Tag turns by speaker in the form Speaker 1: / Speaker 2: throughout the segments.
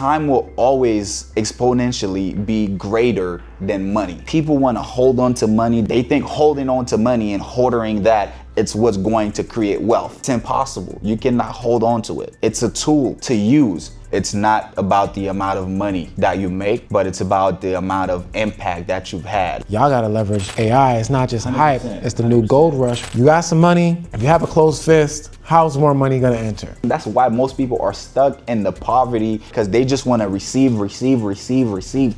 Speaker 1: time will always exponentially be greater than money. People want to hold on to money. They think holding on to money and hoarding that it's what's going to create wealth. It's impossible. You cannot hold on to it. It's a tool to use. It's not about the amount of money that you make, but it's about the amount of impact that you've had.
Speaker 2: Y'all gotta leverage AI. It's not just hype, it's the new
Speaker 1: 100%.
Speaker 2: gold rush. You got some money, if you have a closed fist, how's more money gonna enter?
Speaker 1: That's why most people are stuck in the poverty, because they just want to receive,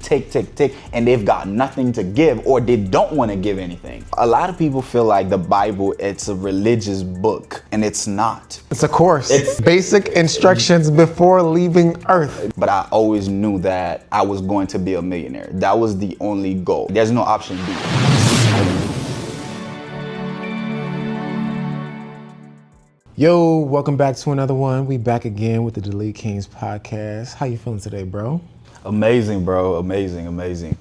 Speaker 1: take, and they've got nothing to give, or they don't want to give anything. A lot of people feel like the Bible, it's a religious book, and it's not.
Speaker 2: It's a course. It's basic instructions before leaving Earth.
Speaker 1: But I always knew that I was going to be a millionaire. That was the only goal. There's no option B.
Speaker 2: Yo, welcome back to another one. We back again with the Deletekings podcast. How you feeling today, bro?
Speaker 1: Amazing, bro. Amazing.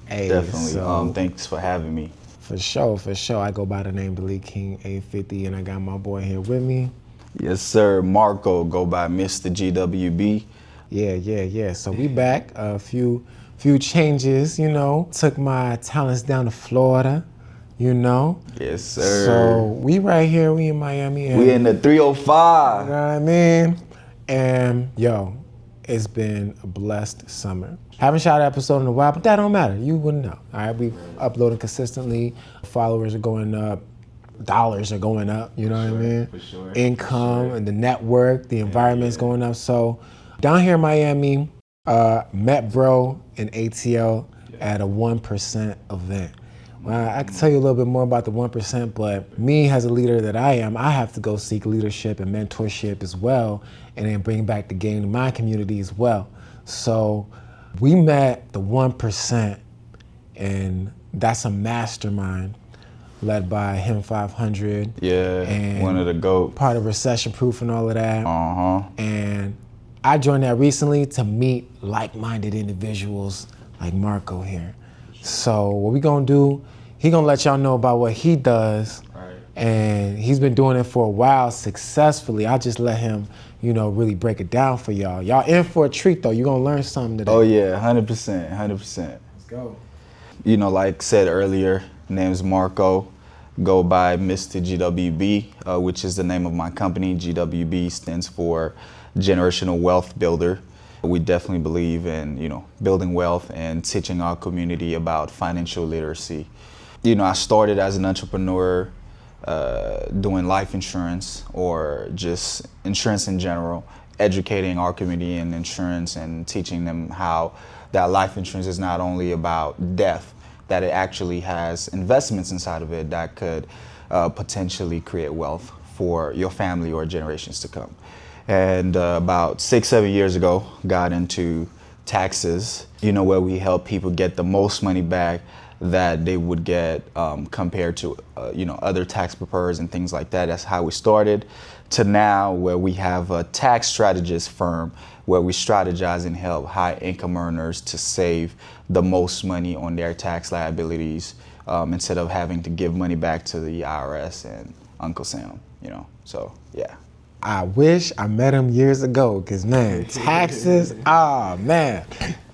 Speaker 2: Hey,
Speaker 1: definitely.
Speaker 2: so-
Speaker 1: Thanks for having me.
Speaker 2: For sure. I go by the name Deleteking 850, and I got my boy here with me.
Speaker 1: Yes, sir. Marco, go by Mr. GWB.
Speaker 2: Yeah. So we back. A few changes, Took my talents down to Florida,
Speaker 1: Yes, sir.
Speaker 2: So we right here. We in Miami. And,
Speaker 1: We in the 305.
Speaker 2: you know what I mean? And yo, it's been a blessed summer. Haven't shot an episode in a while, but that don't matter. You wouldn't know. All right, we uploading consistently. Followers are going up. Dollars are going up. You know what I mean?
Speaker 1: For sure.
Speaker 2: Income and the network, the environment's going up. So down here in Miami, met bro in ATL at a 1% event. Well, I can tell you a little bit more about the 1%, but me as a leader that I am, I have to go seek leadership and mentorship as well, and then bring back the game to my community as well. So we met the 1%, and that's a mastermind led by him 500.
Speaker 1: Yeah,
Speaker 2: and
Speaker 1: one of the GOAT.
Speaker 2: part of Recession Proof and all of that.
Speaker 1: Uh-huh.
Speaker 2: And I joined that recently to meet like-minded individuals like Marco here. So what we gonna do, he gonna let y'all know about what he does.
Speaker 1: Right.
Speaker 2: And he's been doing it for a while successfully. I just let him, really break it down for y'all. Y'all in for a treat though. You're gonna learn something today.
Speaker 1: Oh yeah, 100%.
Speaker 2: Let's go.
Speaker 1: Like said earlier, name's Marco. Go by Mr. GWB, which is the name of my company. GWB stands for Generational Wealth Builder. We definitely believe in, building wealth and teaching our community about financial literacy. I started as an entrepreneur doing life insurance or just insurance in general, educating our community in insurance and teaching them how that life insurance is not only about death, that it actually has investments inside of it that could potentially create wealth for your family or generations to come. And about 6-7 years ago, got into taxes, where we help people get the most money back that they would get compared to, other tax preparers and things like that. That's how we started, to now where we have a tax strategist firm where we strategize and help high income earners to save the most money on their tax liabilities instead of having to give money back to the IRS and Uncle Sam, so yeah.
Speaker 2: I wish I met him years ago, because man, taxes, man.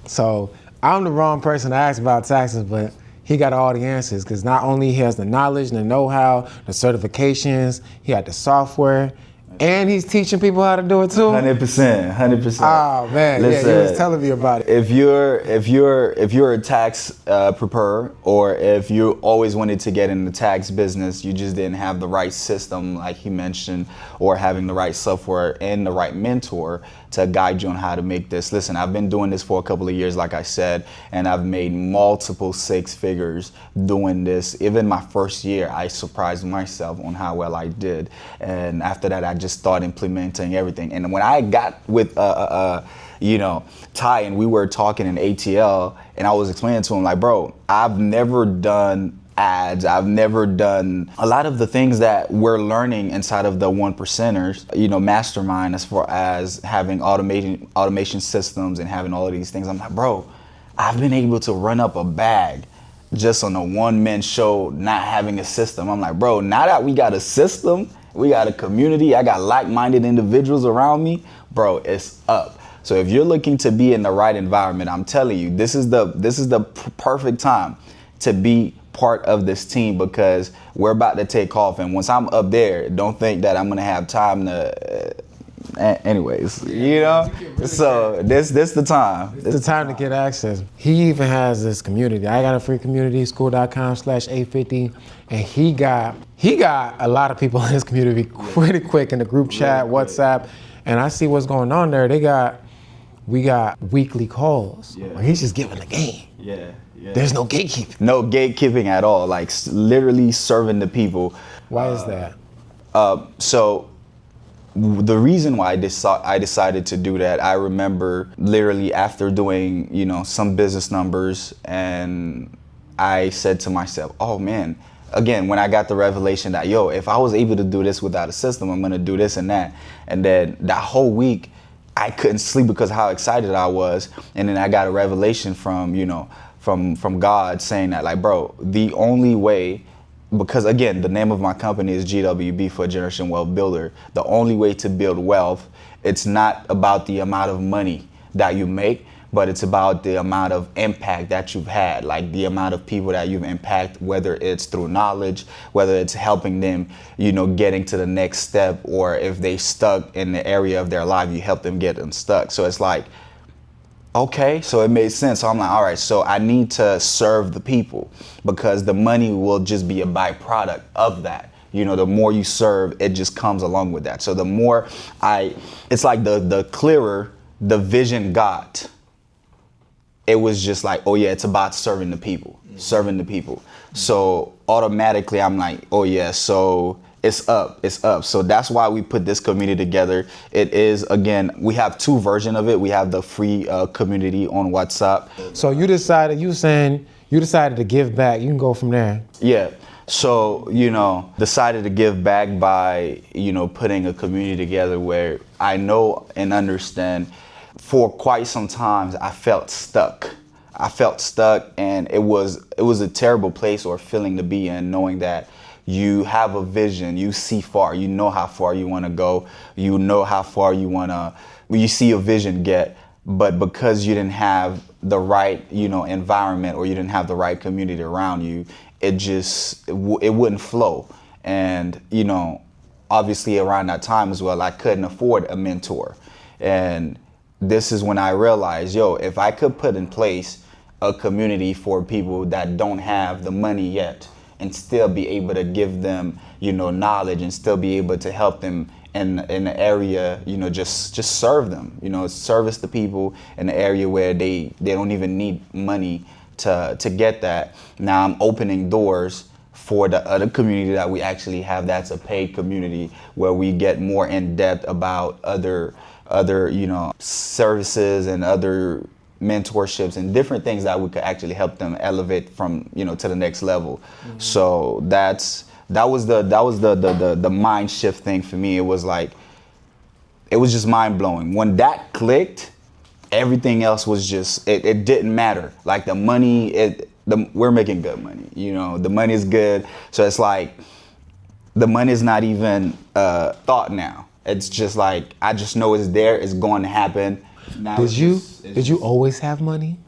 Speaker 2: So I'm the wrong person to ask about taxes, but he got all the answers, because not only he has the knowledge and the know-how, the certifications, he got the software, and he's teaching people how to do it too.
Speaker 1: 100%.
Speaker 2: Oh man,
Speaker 1: Listen,
Speaker 2: yeah, he was telling me about it.
Speaker 1: If you're a tax preparer, or if you always wanted to get in the tax business, you just didn't have the right system, like he mentioned, or having the right software and the right mentor to guide you on how to make this. Listen, I've been doing this for a couple of years, like I said, and I've made multiple 6 figures doing this. Even my first year, I surprised myself on how well I did. And after that, I just started implementing everything. And when I got with Ty, and we were talking in ATL, and I was explaining to him, like, bro, I've never done ads. I've never done a lot of the things that we're learning inside of the 1%ers, mastermind, as far as having automation systems and having all of these things. I'm like, bro, I've been able to run up a bag just on a one-man show, not having a system. I'm like, bro, now that we got a system, we got a community, I got like-minded individuals around me, bro, it's up. So if you're looking to be in the right environment, I'm telling you, this is the perfect time to be part of this team, because we're about to take off. And once I'm up there, don't think that I'm gonna have time to. Anyways, you know. So this the time.
Speaker 2: It's the time to get access. He even has this community. I got a free community, school.com/850, and he got a lot of people in his community pretty quick in the group chat, WhatsApp, and I see what's going on there. We got weekly calls. Yeah. He's just giving the game.
Speaker 1: Yeah.
Speaker 2: There's no gatekeeping.
Speaker 1: No gatekeeping at all. Like literally serving the people.
Speaker 2: Why is that?
Speaker 1: So the reason why I decided to do that, I remember literally after doing, some business numbers, and I said to myself, oh man, again, when I got the revelation that, if I was able to do this without a system, I'm gonna do this and that. And then that whole week, I couldn't sleep because of how excited I was. And then I got a revelation from God saying that, like, bro, the only way, because again, the name of my company is GWB, for Generation Wealth Builder. The only way to build wealth, it's not about the amount of money that you make, but it's about the amount of impact that you've had, like the amount of people that you've impacted, whether it's through knowledge, whether it's helping them, getting to the next step, or if they stuck in the area of their life, you help them get unstuck. So it's like, okay, so it made sense. So I'm like, all right, so I need to serve the people, because the money will just be a byproduct of that. The more you serve, it just comes along with that. So the more it's like the clearer the vision got, it was just like, oh yeah, it's about serving the people, serving the people. So automatically I'm like, oh yeah, so it's up. So that's why we put this community together. It is, again, we have two versions of it. We have the free community on WhatsApp.
Speaker 2: So you decided to give back. You can go from there.
Speaker 1: Yeah. So, decided to give back by, putting a community together where I know and understand. For quite some time, I felt stuck, and it was a terrible place or feeling to be in, knowing that you have a vision, you see far, you know how far you want to go, you know how far you see your vision get, but because you didn't have the right, environment, or you didn't have the right community around you, it wouldn't flow. And, obviously around that time as well, I couldn't afford a mentor. And this is when I realized, if I could put in place a community for people that don't have the money yet, and still be able to give them, knowledge, and still be able to help them in the area, just serve them, service the people in the area where they don't even need money to get that. Now I'm opening doors for the other community that we actually have. That's a paid community where we get more in depth about other services and other mentorships and different things that we could actually help them elevate from, to the next level. Mm-hmm. So that was the mind shift thing for me. It was just mind blowing. When that clicked, everything else was just, it didn't matter. Like the money, we're making good money, the money is good. So it's like, the money is not even thought now. It's just like, I just know it's there, it's going to happen. Now
Speaker 2: Did you always have money?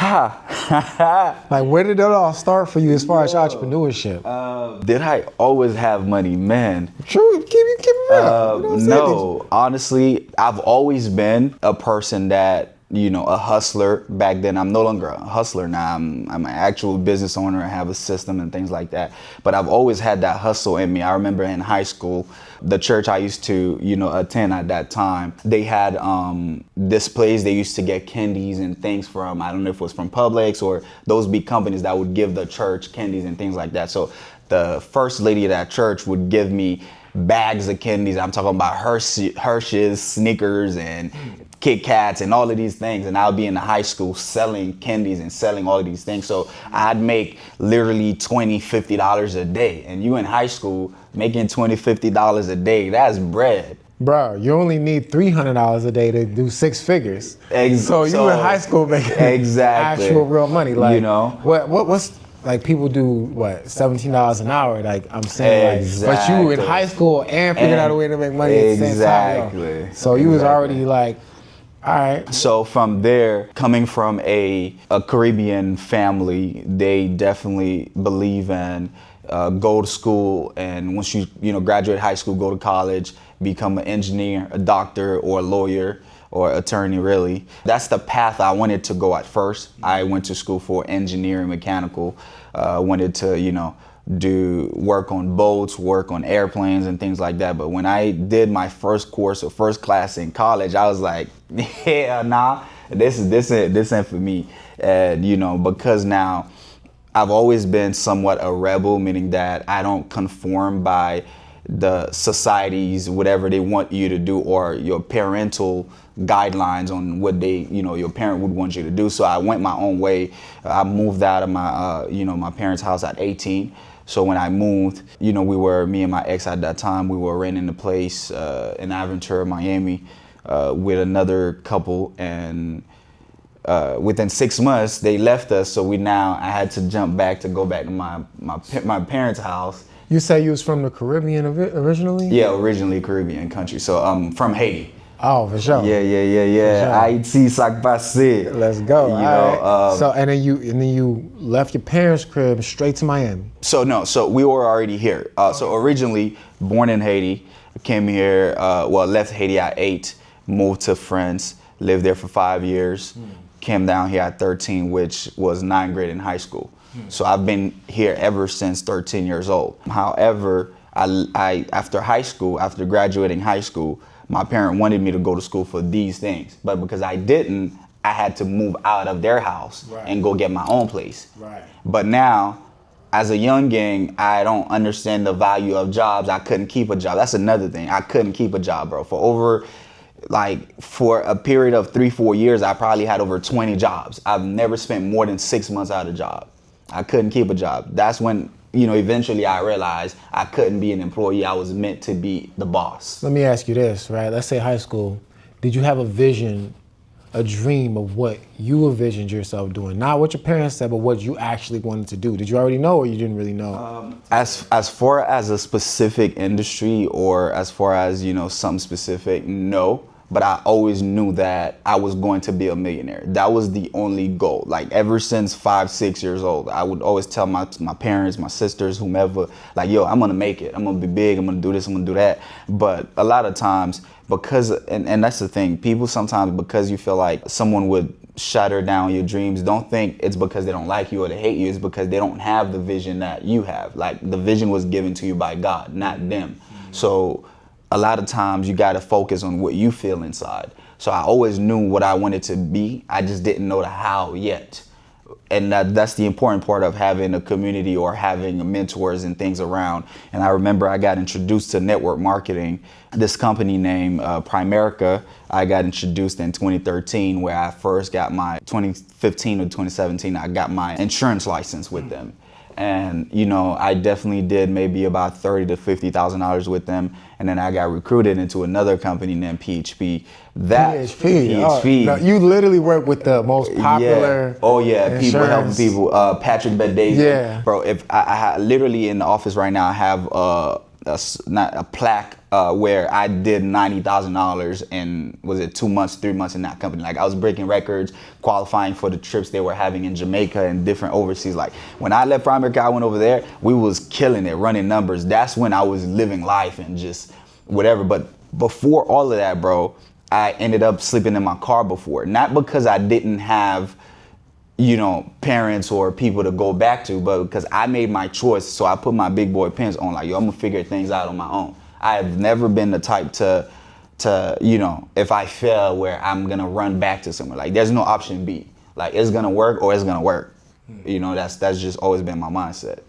Speaker 2: Like, where did it all start for you as far as entrepreneurship?
Speaker 1: Did I always have money? Man.
Speaker 2: True, keep it real.
Speaker 1: No, honestly, I've always been a person that, a hustler back then. I'm no longer a hustler now. I'm an actual business owner. I have a system and things like that. But I've always had that hustle in me. I remember in high school, the church I used to, attend at that time, they had this place they used to get candies and things from. I don't know if it was from Publix or those big companies that would give the church candies and things like that. So the first lady of that church would give me bags of candies. I'm talking about Hershey's, Snickers, and Kit Kats and all of these things. And I'll be in the high school selling candies and selling all of these things. So I'd make literally $20, $50 a day. And you in high school making $20, $50 a day, that's bread.
Speaker 2: Bro, you only need $300 a day to do six figures. So you in high school making actual real money. Like, what's like people do what, $17 an hour? Like I'm saying, but you in high school and figured out a way to make money at the same time. So you was already like All right.
Speaker 1: So from there, coming from a Caribbean family, they definitely believe in go to school, and once you graduate high school, go to college, become an engineer, a doctor, or a lawyer, or attorney. Really, that's the path I wanted to go at first. I went to school for engineering, mechanical. Wanted to do work on boats, work on airplanes and things like that. But when I did my first course or first class in college, I was like, yeah, nah, this ain't for me. And because now I've always been somewhat a rebel, meaning that I don't conform by the society's whatever they want you to do, or your parental guidelines on what your parent would want you to do. So I went my own way. I moved out of my my parents' house at 18. So when I moved, me and my ex at that time, we were renting a place in Aventura, Miami, with another couple, and within 6 months they left us. So I had to jump back to go back to my parents' house.
Speaker 2: You say you was from the Caribbean originally?
Speaker 1: Yeah, originally Caribbean country. So I'm from Haiti.
Speaker 2: Oh, for sure.
Speaker 1: Yeah. Haiti, sac passé.
Speaker 2: Let's go.
Speaker 1: You
Speaker 2: know. So and then you left your parents' crib straight to Miami.
Speaker 1: So we were already here. So originally born in Haiti, came here. Left Haiti at 8, moved to France, lived there for 5 years. Came down here at 13, which was 9th grade in high school. So I've been here ever since 13 years old. However, I after graduating high school, my parent wanted me to go to school for these things. But because I didn't, I had to move out of their house and go get my own place.
Speaker 2: Right.
Speaker 1: But now, as a youngin, I don't understand the value of jobs. I couldn't keep a job. That's another thing. I couldn't keep a job, bro. For a period of 3-4 years, I probably had over 20 jobs. I've never spent more than 6 months out of a job. I couldn't keep a job. That's when, eventually I realized I couldn't be an employee. I was meant to be the boss.
Speaker 2: Let me ask you this, right? Let's say high school. Did you have a vision, a dream of what you envisioned yourself doing? Not what your parents said, but what you actually wanted to do. Did you already know, or you didn't really know?
Speaker 1: As far as a specific industry, or as far as, something specific, no. But I always knew that I was going to be a millionaire. That was the only goal. Like ever since 5-6 years old, I would always tell my parents, my sisters, whomever, like, yo, I'm gonna make it. I'm gonna be big. I'm gonna do this. I'm gonna do that. But a lot of times, and that's the thing, people sometimes, because you feel like someone would shatter down your dreams, don't think it's because they don't like you or they hate you. It's because they don't have the vision that you have. Like the vision was given to you by God, not them. So a lot of times you got to focus on what you feel inside. So I always knew what I wanted to be. I just didn't know the how yet. And that's the important part of having a community or having mentors and things around. And I remember I got introduced to network marketing. This company named Primerica, I got introduced in 2013, where I first got my 2015 or 2017, I got my insurance license with them. And I definitely did maybe about $30,000 to $50,000 with them, and then I got recruited into another company named PHP. PHP.
Speaker 2: No, you literally work with the most popular.
Speaker 1: Yeah. Oh yeah,
Speaker 2: insurance.
Speaker 1: People helping people. Patrick Bet-David.
Speaker 2: Yeah.
Speaker 1: Bro, if I literally in the office right now, I have a plaque where I did $90,000 in, was it 2 months, 3 months in that company. Like I was breaking records, qualifying for the trips they were having in Jamaica and different overseas. Like when I left Primerica, I went over there, we was killing it, running numbers. That's when I was living life and just whatever. But before all of that, bro, I ended up sleeping in my car before. Not because I didn't have parents or people to go back to, but because I made my choice. So I put my big boy pants on, like, yo, I'm gonna figure things out on my own. I have never been the type to if I fail, where I'm gonna run back to somewhere. Like there's no option B. Like it's gonna work or it's gonna work. That's just always been my mindset.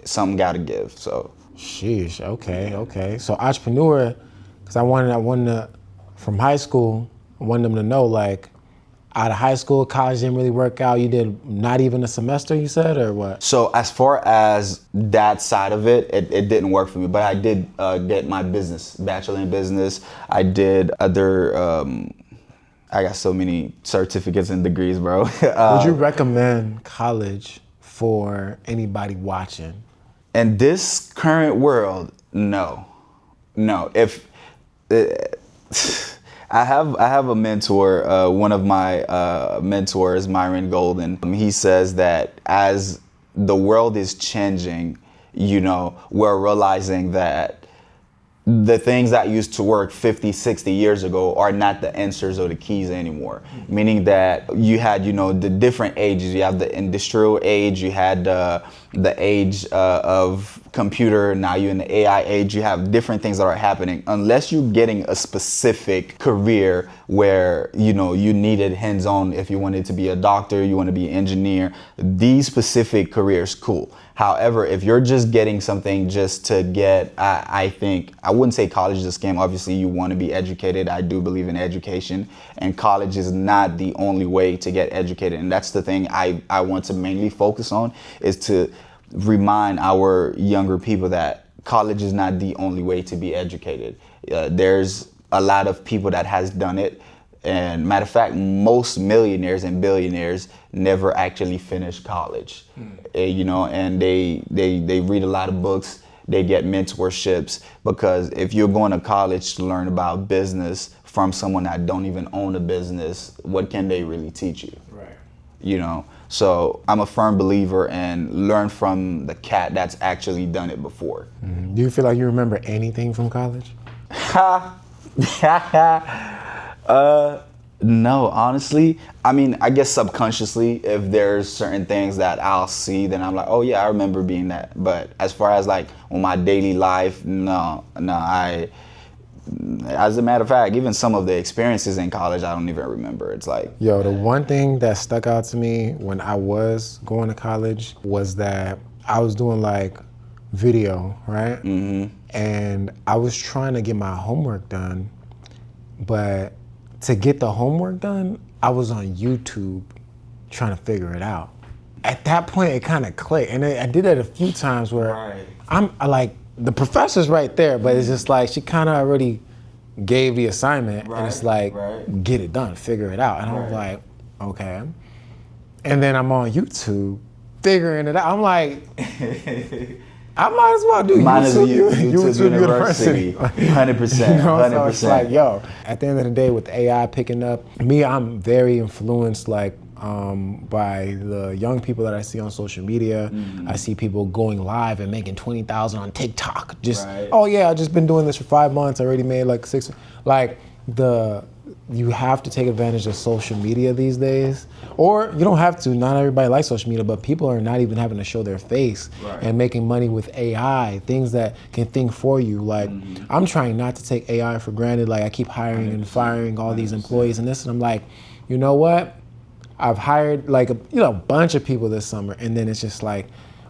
Speaker 1: Something gotta give. So
Speaker 2: Sheesh, okay. So entrepreneur, because I wanted to, from high school, I wanted them to know, like, out of high school, college didn't really work out. You did not even a semester, you said, or what?
Speaker 1: So as far as that side of it, it didn't work for me. But I did get my bachelor in business. I did other, I got so many certificates and degrees, bro.
Speaker 2: Would you recommend college for anybody watching?
Speaker 1: In this current world, no. If I have a mentor. One of my mentors, Myron Golden. He says that as the world is changing, we're realizing that the things that used to work 50, 60 years ago are not the answers or the keys anymore. Meaning that you had, the different ages. You have the industrial age, you had the age of computer, now you're in the AI age. You have different things that are happening. Unless you're getting a specific career where, you needed hands-on, if you wanted to be a doctor, you want to be an engineer, these specific careers, cool. However, if you're just getting something just to get, I think, I wouldn't say college is a scam. Obviously, you want to be educated. I do believe in education, and college is not the only way to get educated. And that's the thing I want to mainly focus on, is to remind our younger people that college is not the only way to be educated. There's a lot of people that has done it. And matter of fact, most millionaires and billionaires never actually finish college, and they read a lot of books, they get mentorships, because if you're going to college to learn about business from someone that don't even own a business, what can they really teach you? Right. So I'm a firm believer in learn from the cat that's actually done it before.
Speaker 2: Do you feel like you remember anything from college?
Speaker 1: No, honestly. I mean, I guess subconsciously, if there's certain things that I'll see, then I'm like, oh yeah, I remember being that. But as far as like on my daily life, no, as a matter of fact, even some of the experiences in college, I don't even remember. It's like,
Speaker 2: Yo, the one thing that stuck out to me when I was going to college was that I was doing like video, right? Mm-hmm. And I was trying to get my homework done, but to get the homework done, I was on YouTube trying to figure it out. At that point, it kind of clicked. And I did that a few times where I like, the professor's right there, but it's just like, she kind of already gave the assignment, and it's like, get it done, figure it out. And I was like, okay. And then I'm on YouTube figuring it out. I'm like, I might as well do YouTube University.
Speaker 1: 100%.
Speaker 2: So it's like, yo, at the end of the day, with AI picking up, I'm very influenced by the young people that I see on social media. Mm-hmm. I see people going live and making 20,000 on TikTok. Oh yeah, I've just been doing this for 5 months. I already made like 6. You have to take advantage of social media these days. Or you don't have to, not everybody likes social media, but people are not even having to show their face and making money with AI, things that can think for you. Like, I'm trying not to take AI for granted. Like, I keep hiring and firing all these employees and this, and I'm like, you know what? I've hired like a bunch of people this summer, and then it's just like,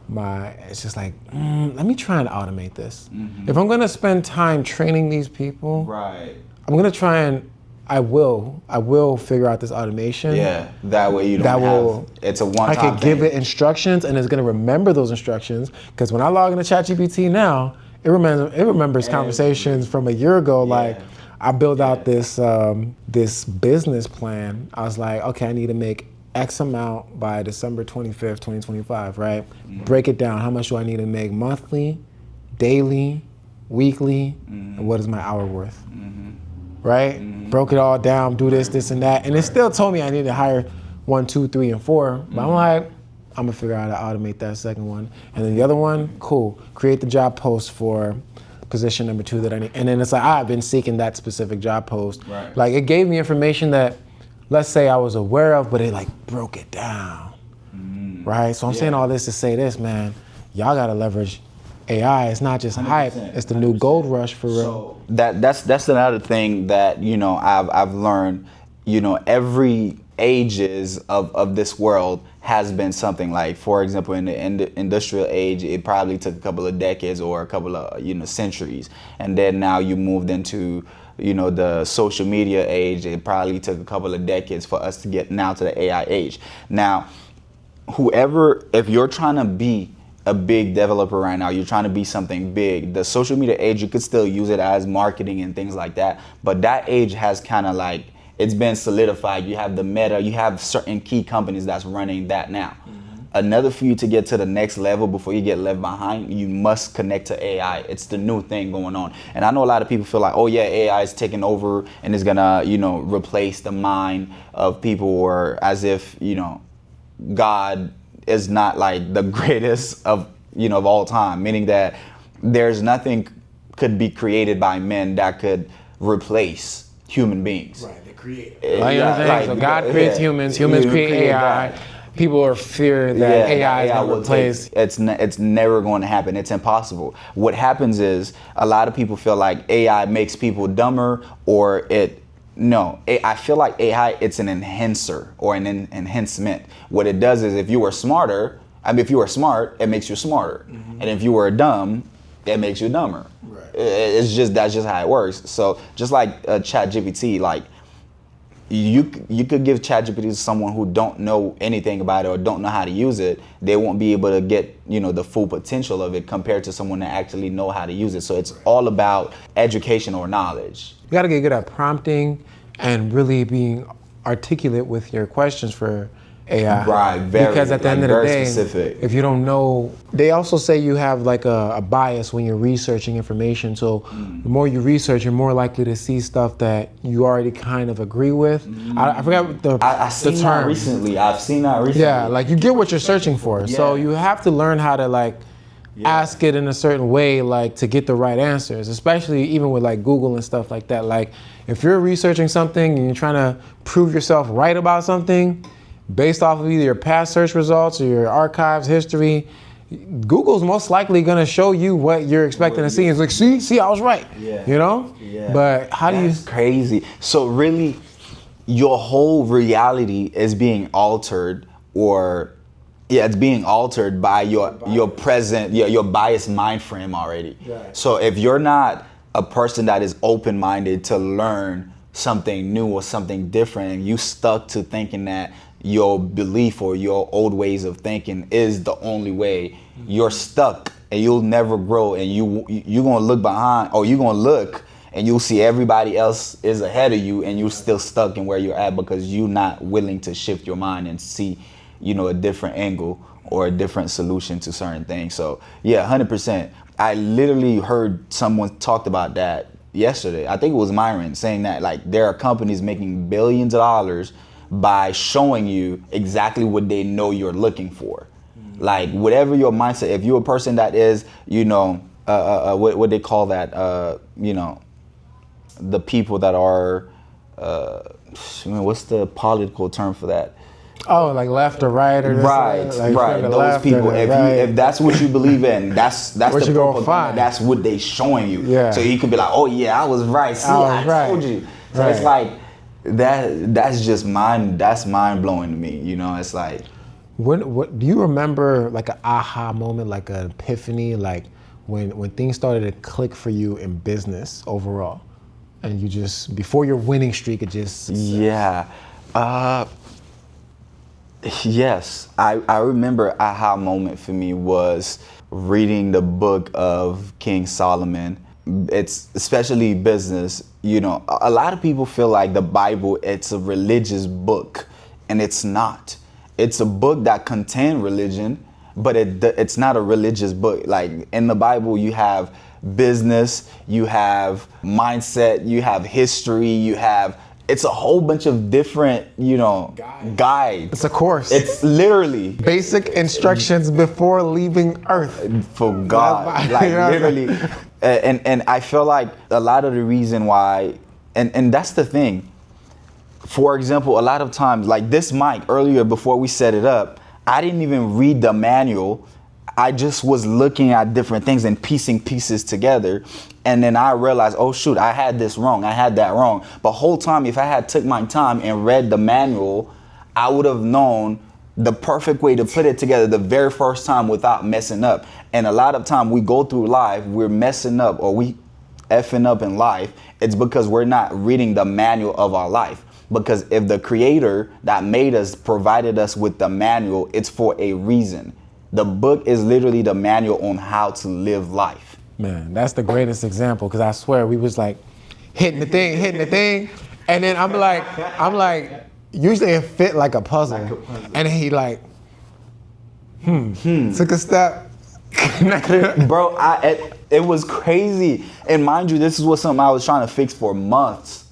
Speaker 2: let me try and automate this. Mm-hmm. If I'm gonna spend time training these people, I'm gonna try and I will figure out this automation.
Speaker 1: Yeah, that way you don't it's a one-time thing.
Speaker 2: I can give it instructions, and it's gonna remember those instructions, because when I log into ChatGPT now, it remembers conversations from a year ago. Like, I built out this business plan. I was like, okay, I need to make X amount by December 25th, 2025, right? Mm-hmm. Break it down. How much do I need to make monthly, daily, weekly, and what is my hour worth? Mm-hmm. Right? Mm-hmm. Broke it all down, do this, and that. And it still told me I need to hire 1, 2, 3, and 4. But I'm like, I'm gonna figure out how to automate that second one. And then the other one, cool. Create the job post for position number 2 that I need. And then it's like, I've been seeking that specific job post. Right. Like, it gave me information that, let's say I was aware of, but it like broke it down. Right? So I'm saying all this to say this, man, y'all gotta leverage AI. It's not just hype, it's the new gold rush for real.
Speaker 1: So that's another thing that, I've learned, every ages of this world has been something. Like, for example, in the industrial age, it probably took a couple of decades or a couple of centuries, and then now you moved into the social media age. It probably took a couple of decades for us to get now to the AI age. Now, if you're trying to be a big developer right now, you're trying to be something big, the social media age, you could still use it as marketing and things like that, but that age has kind of like, it's been solidified. You have the Meta, you have certain key companies that's running that now. another for you to get to the next level before you get left behind, you must connect to AI. It's the new thing going on. And I know a lot of people feel like, oh yeah, AI is taking over and is gonna, replace the mind of people, or as if, God is not like the greatest of all time, meaning that there's nothing could be created by men that could replace human beings.
Speaker 2: Right, the creator.
Speaker 1: So
Speaker 2: God creates humans create AI.
Speaker 1: God.
Speaker 2: People are fear that AI is going to replace.
Speaker 1: It's never going to happen. It's impossible. What happens is a lot of people feel like AI makes people dumber, or I feel like AI, it's an enhancer or an enhancement. What it does is if you were smart, it makes you smarter. Mm-hmm. And if you were dumb, it makes you dumber. Right. That's just how it works. So just like ChatGPT, like you could give ChatGPT to someone who don't know anything about it or don't know how to use it, they won't be able to get the full potential of it compared to someone that actually know how to use it. So it's all about education or knowledge.
Speaker 2: You got to get good at prompting and really being articulate with your questions for AI.
Speaker 1: Right,
Speaker 2: because at the end of the day,
Speaker 1: specific.
Speaker 2: If you don't know, they also say you have like a bias when you're researching information. So the more you research, you're more likely to see stuff that you already kind of agree with. I forgot
Speaker 1: I've seen that recently.
Speaker 2: Yeah, like you get what you're searching for. Yeah. So you have to learn how to ask it in a certain way, like to get the right answers, especially even with like Google and stuff like that. Like if you're researching something and you're trying to prove yourself right about something, based off of either your past search results or your archives history, Google's most likely gonna show you what you're expecting to see. It's like, see, I was right. Yeah.
Speaker 1: Yeah.
Speaker 2: But
Speaker 1: That's crazy. So really, your whole reality is being altered, it's being altered by your present, your biased mind frame already. Right. So if you're not a person that is open-minded to learn something new or something different, and you stuck to thinking that your belief or your old ways of thinking is the only way, you're stuck and you'll never grow, and you're gonna look behind, or you're gonna look and you'll see everybody else is ahead of you and you're still stuck in where you're at because you're not willing to shift your mind and see a different angle or a different solution to certain things. So yeah, 100%. I literally heard someone talked about that yesterday. I think it was Myron saying that like there are companies making billions of dollars by showing you exactly what they know you're looking for. Like whatever your mindset, if you're a person that is, what they call that, the people that are, what's the political term for that?
Speaker 2: Oh, like left or right or this,
Speaker 1: right. Those people. If that's what you believe in, that's the propaganda. That's what they showing you. Yeah. So you could be like, oh yeah, I was right. See, I told you. So it's like that's just mind blowing to me. It's like.
Speaker 2: What do you remember, like an aha moment, like an epiphany, like when things started to click for you in business overall, and you just before your winning streak, it just
Speaker 1: yeah. Yes, I remember aha moment for me was reading the book of King Solomon. It's especially business. A lot of people feel like the Bible, it's a religious book, and it's not. It's a book that contains religion, but it's not a religious book. Like in the Bible, you have business, you have mindset, you have history, it's a whole bunch of different, guides.
Speaker 2: It's a course.
Speaker 1: It's literally
Speaker 2: basic instructions before leaving Earth.
Speaker 1: For God, like literally. And I feel like a lot of the reason why, and that's the thing. For example, a lot of times, like this mic earlier before we set it up, I didn't even read the manual. I just was looking at different things and piecing pieces together. And then I realized, oh shoot, I had this wrong. I had that wrong. But whole time, if I had took my time and read the manual, I would have known the perfect way to put it together the very first time without messing up. And a lot of time we go through life, we're messing up or we effing up in life. It's because we're not reading the manual of our life. Because if the creator that made us provided us with the manual, it's for a reason. The book is literally the manual on how to live life.
Speaker 2: Man, that's the greatest example, because I swear we was like hitting the thing, and then I'm like, usually it fit like a puzzle, and he like, Took a step.
Speaker 1: Bro, it was crazy. And mind you, this is what something I was trying to fix for months,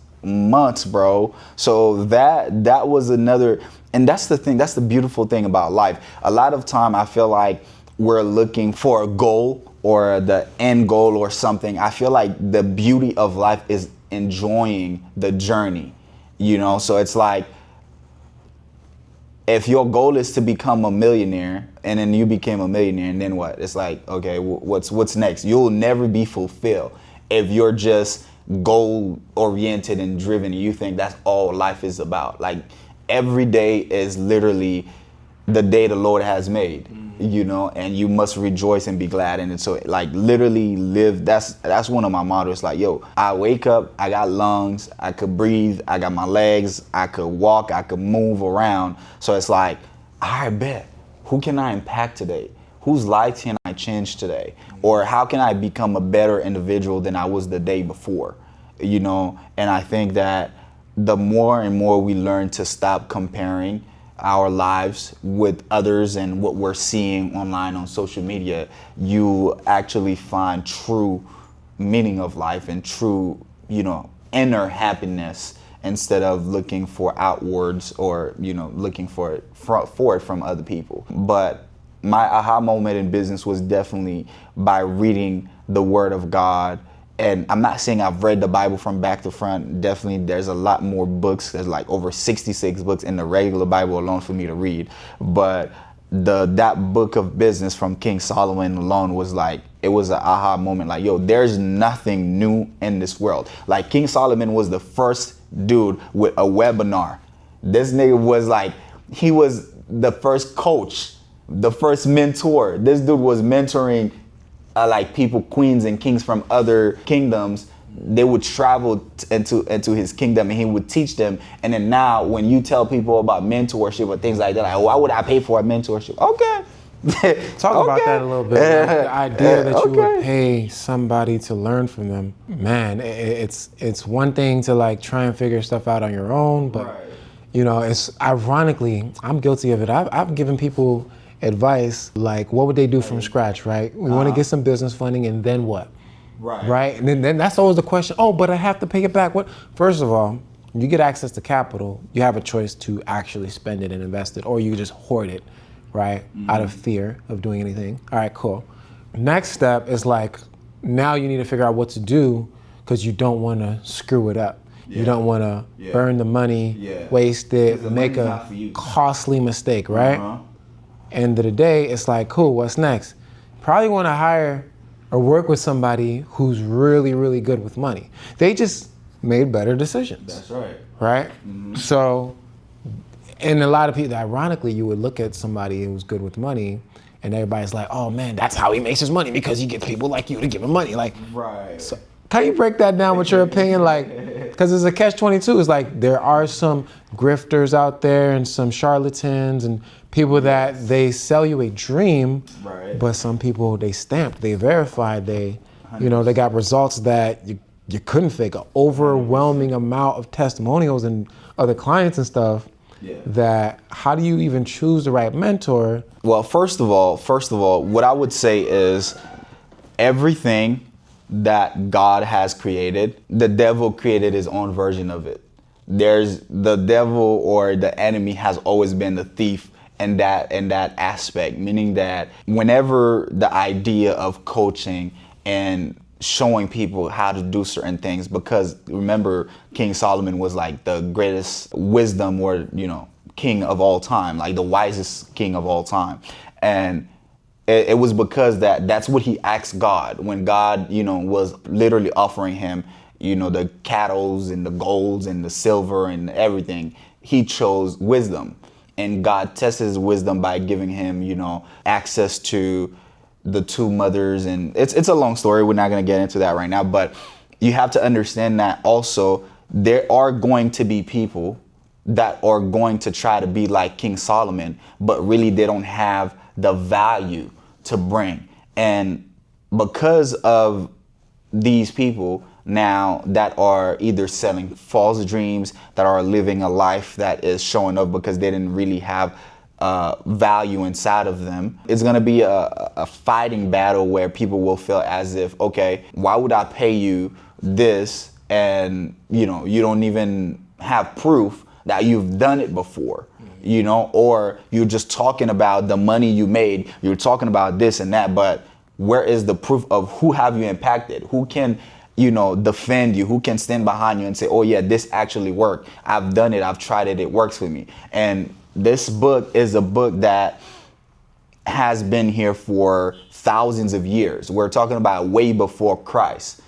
Speaker 1: bro. So that was another, and that's the thing, that's the beautiful thing about life. A lot of time I feel like we're looking for a goal or the end goal or something. I feel like the beauty of life is enjoying the journey, So it's like, if your goal is to become a millionaire and then you became a millionaire, and then what? It's like, okay, what's next? You'll never be fulfilled if you're just goal oriented and driven and you think that's all life is about. Like, every day is literally the day the Lord has made, and you must rejoice and be glad in it. So like, literally live. That's one of my mottos. Like, yo, I wake up, I got lungs, I could breathe, I got my legs, I could walk, I could move around. So it's like, I bet, who can I impact today? Whose life can I change today? Or how can I become a better individual than I was the day before? And I think that the more and more we learn to stop comparing our lives with others and what we're seeing online on social media, you actually find true meaning of life and true, inner happiness, instead of looking for outwards or, looking for it from other people. But my aha moment in business was definitely by reading the Word of God. And I'm not saying I've read the Bible from back to front. Definitely, there's a lot more books. There's like over 66 books in the regular Bible alone for me to read. But that book of business from King Solomon alone was like, it was an aha moment. Like, yo, there's nothing new in this world. Like, King Solomon was the first dude with a webinar. This nigga was like, he was the first coach, the first mentor. This dude was mentoring like people, queens and kings from other kingdoms. They would travel into his kingdom and he would teach them. And then now when you tell people about mentorship or things like that, like, why would I pay for a mentorship? Okay.
Speaker 2: Talk about that a little bit. The idea that you would pay somebody to learn from them, man, it's one thing to like try and figure stuff out on your own, but it's ironically, I'm guilty of it. I've given people advice like, what would they do from scratch, right? We want to get some business funding, and then what? Right? And then that's always the question. Oh, but I have to pay it back. What? First of all, you get access to capital, you have a choice to actually spend it and invest it, or you just hoard it, right? Out of fear of doing anything. All right, cool. Next step is like, now you need to figure out what to do because you don't want to screw it up. You don't want to burn the money, waste it, make a costly mistake, right? End of the day, it's like, cool, what's next? Probably want to hire or work with somebody who's really, really good with money. They just made better decisions.
Speaker 1: That's right.
Speaker 2: Right? So, and a lot of people, ironically, you would look at somebody who's good with money and everybody's like, oh man, that's how he makes his money because he gets people like you to give him money. Like, so can you break that down with your opinion? Like, because it's a catch-22. It's like there are some grifters out there and some charlatans and people that they sell you a dream, but some people they stamped, they verified, they got results that you couldn't fake. An overwhelming amount of testimonials and other clients and stuff. That how do you even choose the right mentor?
Speaker 1: Well, first of all, what I would say is everything that God has created, the devil created his own version of it. There's the devil, or the enemy has always been the thief in that aspect, meaning that whenever the idea of coaching and showing people how to do certain things, because remember, King Solomon was like the greatest wisdom or king of all time, like the wisest king of all time. And it was because that's what he asked God when God, was literally offering him, the cattle and the golds and the silver and everything. He chose wisdom, and God tested his wisdom by giving him, access to the two mothers. And it's a long story. We're not going to get into that right now, but you have to understand that also there are going to be people that are going to try to be like King Solomon, but really they don't have the value to bring. And because of these people now that are either selling false dreams, that are living a life that is showing up because they didn't really have value inside of them. It's going to be a fighting battle where people will feel as if, okay, why would I pay you this and you don't even have proof that you've done it before, or you're just talking about the money you made, you're talking about this and that, but where is the proof of who have you impacted? Who can defend you, who can stand behind you and say, oh yeah, this actually worked. I've done it. I've tried it. It works for me. And this book is a book that has been here for thousands of years. We're talking about way before Christ.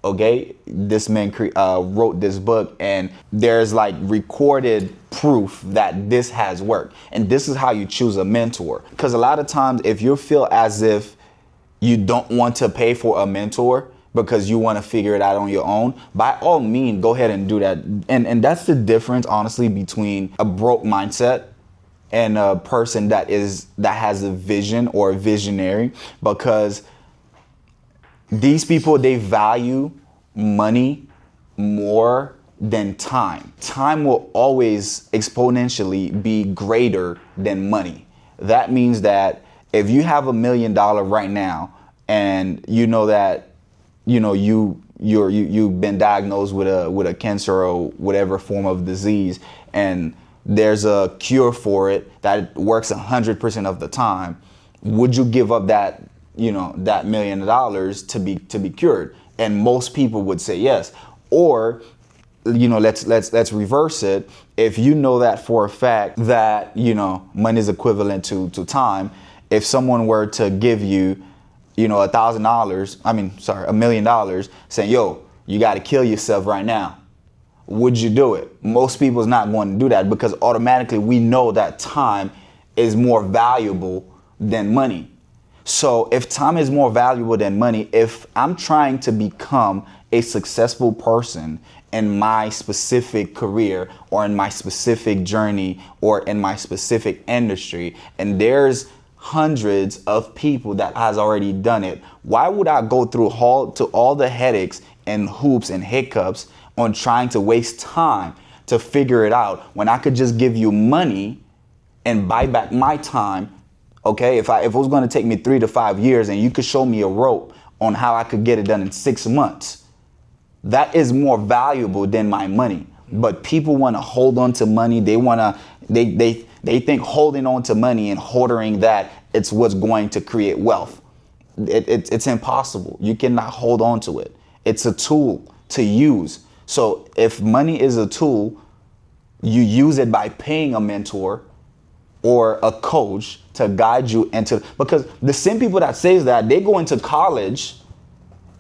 Speaker 1: Okay, this man wrote this book, and there's like recorded proof that this has worked. And this is how you choose a mentor. Because a lot of times, if you feel as if you don't want to pay for a mentor because you want to figure it out on your own, by all means, go ahead and do that. And that's the difference, honestly, between a broke mindset and a person that has a vision or a visionary, because these people, they value money more than time. Time will always exponentially be greater than money. That means that if you have $1 million right now and you know that you've been diagnosed with a cancer or whatever form of disease, and there's a cure for it that works 100% of the time, would you give up that $1 million to be cured? And most people would say yes. Or let's reverse it. If you know that for a fact that money is equivalent to time, if someone were to give you $1 million, saying, yo, you got to kill yourself right now, would you do it? Most people's not going to do that, because automatically we know that time is more valuable than money. So if time is more valuable than money, if I'm trying to become a successful person in my specific career or in my specific journey or in my specific industry, and there's hundreds of people that has already done it, why would I go through all the headaches and hoops and hiccups on trying to waste time to figure it out when I could just give you money and buy back my time? Okay, if it was going to take me 3 to 5 years and you could show me a rope on how I could get it done in 6 months, that is more valuable than my money. But people want to hold on to money. They think holding on to money and hoarding that, it's what's going to create wealth. It's impossible. You cannot hold on to it. It's a tool to use. So if money is a tool, you use it by paying a mentor or a coach to guide you into, because the same people that says that, they go into college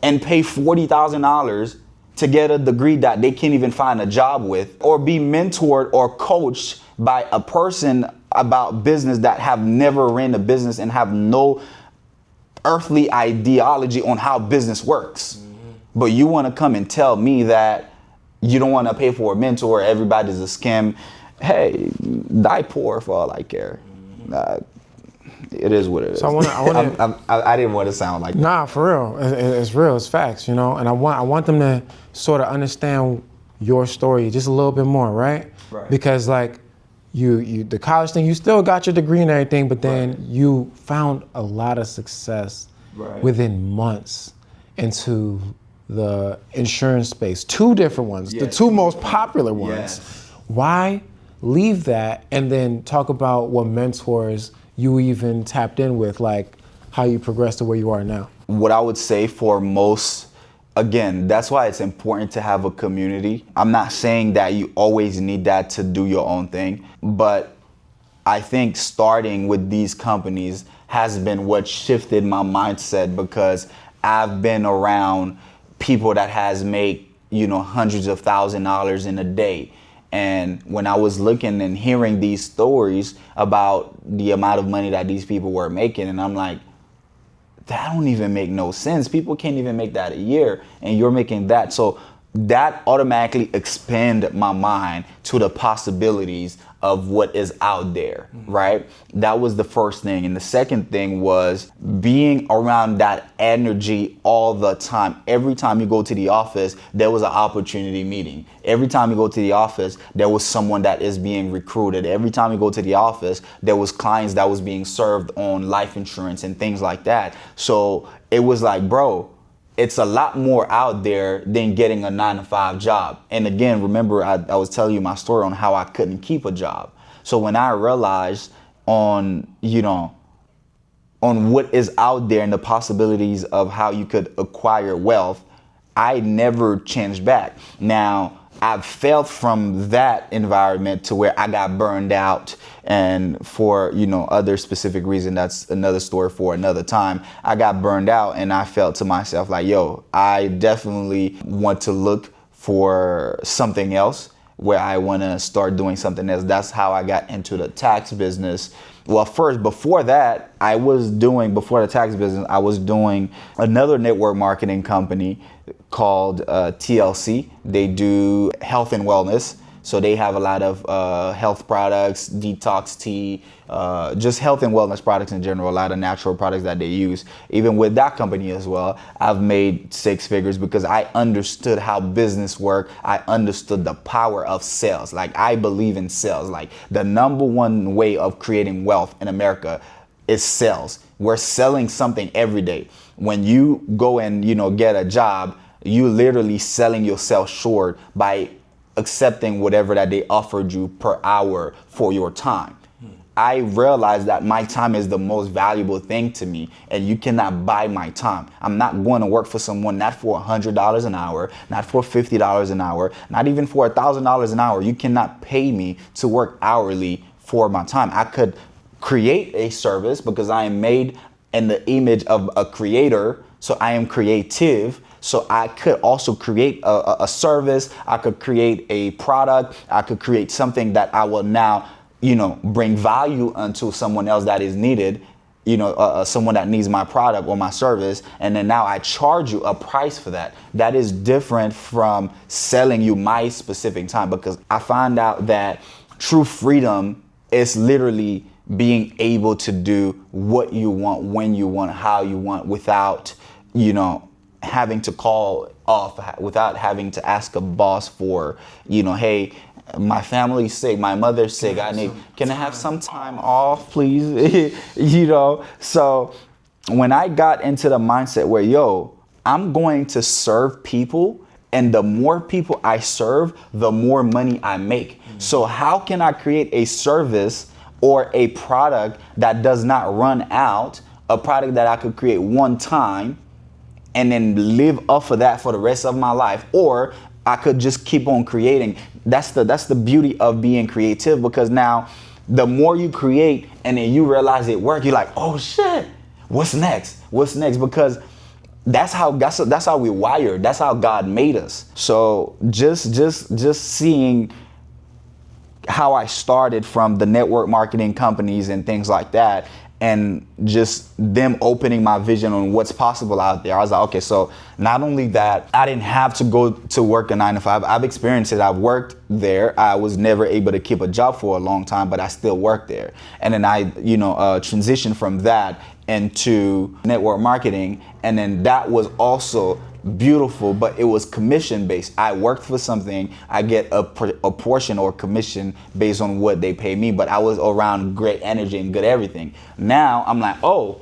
Speaker 1: and pay $40,000 to get a degree that they can't even find a job with, or be mentored or coached by a person about business that have never ran a business and have no earthly ideology on how business works. Mm-hmm. But you want to come and tell me that you don't want to pay for a mentor, everybody's a scam. Hey, die poor for all I care. It is what it is.
Speaker 2: So
Speaker 1: I didn't want to sound like that.
Speaker 2: Nah, for real. It's real. It's facts, And I want them to sort of understand your story just a little bit more, right?
Speaker 1: Right.
Speaker 2: Because like you the college thing, you still got your degree and everything, but then you found a lot of success within months into the insurance space. 2 different ones, the 2 most popular ones.
Speaker 1: Yes.
Speaker 2: Why leave that and then talk about what mentors you even tapped in with, like how you progressed to where you are now?
Speaker 1: What I would say for most, again, that's why it's important to have a community. I'm not saying that you always need that to do your own thing, but I think starting with these companies has been what shifted my mindset, because I've been around people that has made, hundreds of $1,000s in a day. And when I was looking and hearing these stories about the amount of money that these people were making, and I'm like, that don't even make no sense. People can't even make that a year, and you're making that. So that automatically expanded my mind to the possibilities of what is out there, right? That was the first thing. And the second thing was being around that energy all the time. Every time you go to the office, there was an opportunity meeting. Every time you go to the office, there was someone that is being recruited. Every time you go to the office, there was clients that was being served on life insurance and things like that. So it was like, bro, it's a lot more out there than getting a 9-to-5 job. And again, remember, I was telling you my story on how I couldn't keep a job. So when I realized on what is out there and the possibilities of how you could acquire wealth, I never changed back. Now, I've failed from that environment to where I got burned out, and for other specific reason, that's another story for another time. I got burned out and I felt to myself like, yo, I definitely want to look for something else where I want to start doing something else. That's how I got into the tax business. Well, first, before the tax business, I was doing another network marketing company called TLC. They do health and wellness. So they have a lot of health products, detox tea, just health and wellness products in general, a lot of natural products that they use. Even with that company as well, I've made 6 figures because I understood how business worked. I understood the power of sales. Like, I believe in sales. Like, the number one way of creating wealth in America is sales. We're selling something every day. When you go and, get a job, you literally selling yourself short by accepting whatever that they offered you per hour for your time. I realized that my time is the most valuable thing to me, and you cannot buy my time. I'm not going to work for someone, not for $100 an hour, not for $50 an hour, not even for $1,000 an hour. You cannot pay me to work hourly for my time. I could create a service because I am made in the image of a creator, so I am creative. So I could also create a service. I could create a product. I could create something that I will now, bring value unto someone else that is needed, someone that needs my product or my service. And then now I charge you a price for that. That is different from selling you my specific time, because I find out that true freedom is literally being able to do what you want, when you want, how you want, without, having to call off, without having to ask a boss for, hey, my family's sick, my mother's sick, can I have some time off, please? So when I got into the mindset where, I'm going to serve people, and the more people I serve, the more money I make. So how can I create a service or a product that does not run out, a product that I could create one time and then live off of that for the rest of my life? Or I could just keep on creating. That's the beauty of being creative, because now the more you create and then you realize it worked, you're like, oh shit, what's next? Because that's how we're wired. That's how God made us. So just seeing how I started from the network marketing companies and things like that, and just them opening my vision on what's possible out there. I was like, okay, so not only that, I didn't have to go to work a 9-to-5. I've experienced it. I've worked there. I was never able to keep a job for a long time, but I still worked there. And then I, transitioned from that into network marketing. And then that was also beautiful, but it was commission based. I worked for something, I get a portion or commission based on what they pay me, but I was around great energy and good everything. Now I'm like, oh,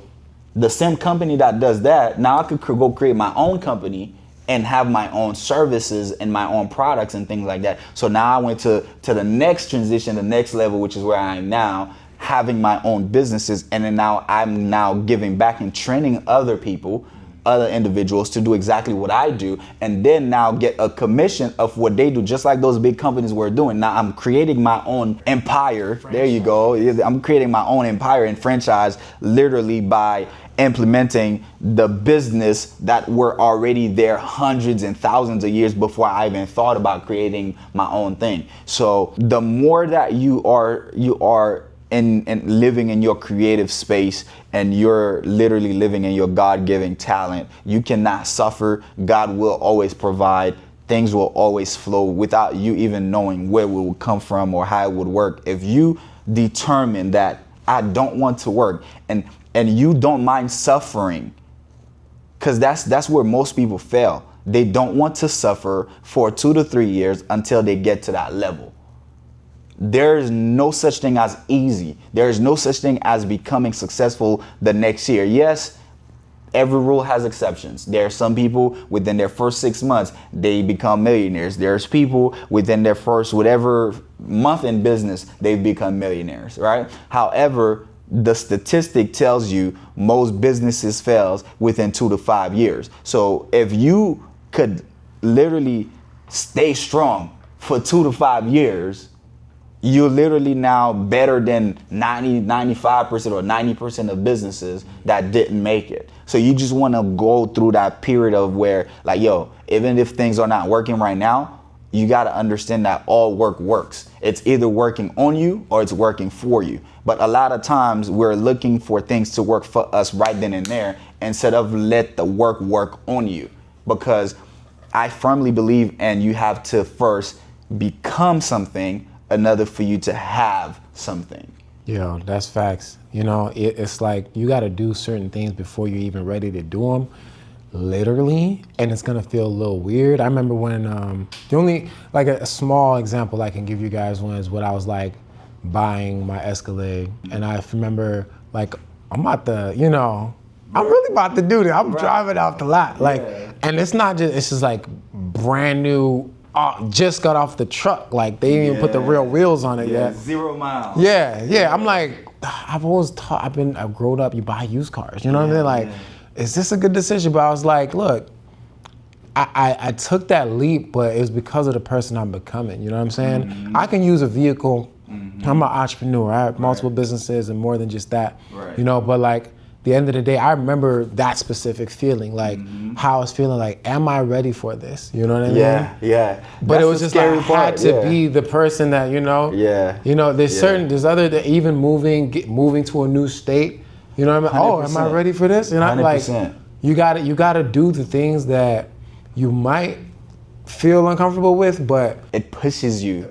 Speaker 1: the same company that does that, now I could go create my own company and have my own services and my own products and things like that. So now I went to the next transition, the next level, which is where I am now, having my own businesses. And then now I'm now giving back and training other people, other individuals, to do exactly what I do, and then now get a commission of what they do, just like those big companies were doing. Now I'm creating my own empire. Franchise. There you go. I'm creating my own empire and franchise, literally by implementing the business that were already there hundreds and thousands of years before I even thought about creating my own thing. So the more that you are and living in your creative space, and you're literally living in your God-given talent, you cannot suffer. God will always provide. things will always flow without you even knowing where it will come from or how it would work. If you determine that I don't want to work and you don't mind suffering, because that's where most people fail. They don't want to suffer for 2 to 3 years until they get to that level. There is no such thing as easy. There is no such thing as becoming successful the next year. Yes, every rule has exceptions. There are some people within their first 6 months, they become millionaires. There's people within their first whatever month in business, they've become millionaires, right? However, the statistic tells you most businesses fails within 2 to 5 years. So if you could literally stay strong for 2 to 5 years, you're literally now better than 95% or 90% of businesses that didn't make it. So you just want to go through that period of where, like, yo, even if things are not working right now, you got to understand that all work works. It's either working on you or it's working for you. But a lot of times we're looking for things to work for us right then and there instead of let the work on you. Because I firmly believe, and you have to first become something, another for you to have something.
Speaker 2: Yeah, that's facts. You know, it's like you got to do certain things before you're even ready to do them, literally, and it's gonna feel a little weird. I remember when the only, like, a small example I can give you guys was when I was like buying my Escalade, and I remember, like, I'm about to, you know, I'm really about to do this. I'm driving off the lot, like, and it's not just, it's just like brand new. Just got off the truck, like they didn't even put the real wheels on it yet.
Speaker 1: 0 miles.
Speaker 2: Yeah. I'm like, I've always taught, I've grown up, you buy used cars, you know what I mean? Like, is this a good decision? But I was like, look, I took that leap, but it was because of the person I'm becoming, you know what I'm saying? Mm-hmm. I can use a vehicle. Mm-hmm. I'm an entrepreneur. I have multiple businesses and more than just that, you know, but like, the end of the day, I remember that specific feeling, like how I was feeling, like, am I ready for this? You know what I mean?
Speaker 1: Yeah.
Speaker 2: But it was just like, I had to be the person that, you know, you know, there's other, that even moving to a new state, you know what I mean? 100%. Oh, am I ready for this? You know, 100%. Like, you gotta do the things that you might feel uncomfortable with, but
Speaker 1: it pushes you.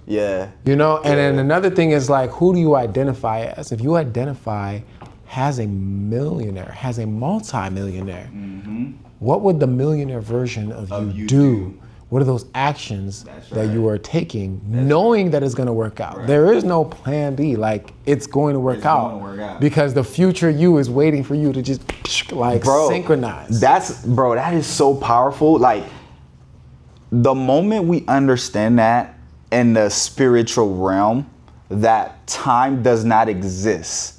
Speaker 1: Yeah.
Speaker 2: You know, and then another thing is, like, who do you identify as? If you identify as a millionaire, as a multi-millionaire, what would the millionaire version of you do? What are those actions that you are taking, knowing that it's going to work out? There is no plan B. Like, it's going to work out because the future you is waiting for you to just, like, synchronize.
Speaker 1: That is so powerful. Like, the moment we understand that in the spiritual realm, that time does not exist.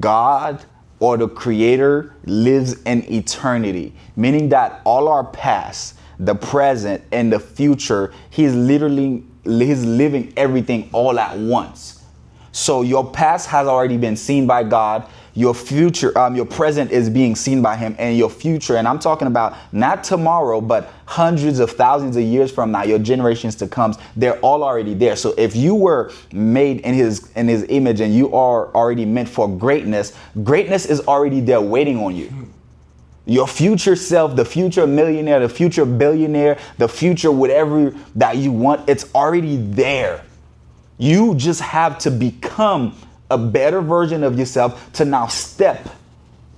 Speaker 1: God or the Creator lives in eternity, meaning that all our past, the present, and the future, he's living everything all at once. So your past has already been seen by God. Your future, your present is being seen by him, and your future, and I'm talking about not tomorrow, but hundreds of thousands of years from now, your generations to come, they're all already there. So if you were made in his image and you are already meant for greatness is already there waiting on you. Your future self, the future millionaire, the future billionaire, the future whatever that you want, it's already there. You just have to become a better version of yourself to now step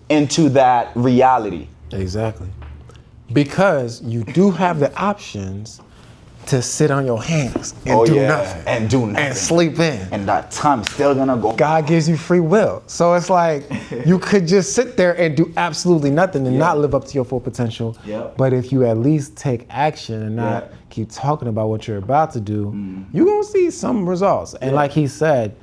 Speaker 1: into that reality.
Speaker 2: Exactly. Because you do have the options to sit on your hands and do nothing. And sleep in.
Speaker 1: And that time's still gonna go.
Speaker 2: God gives you free will. So it's like, you could just sit there and do absolutely nothing and not live up to your full potential. But if you at least take action and not keep talking about what you're about to do, you're gonna see some results. And like he said,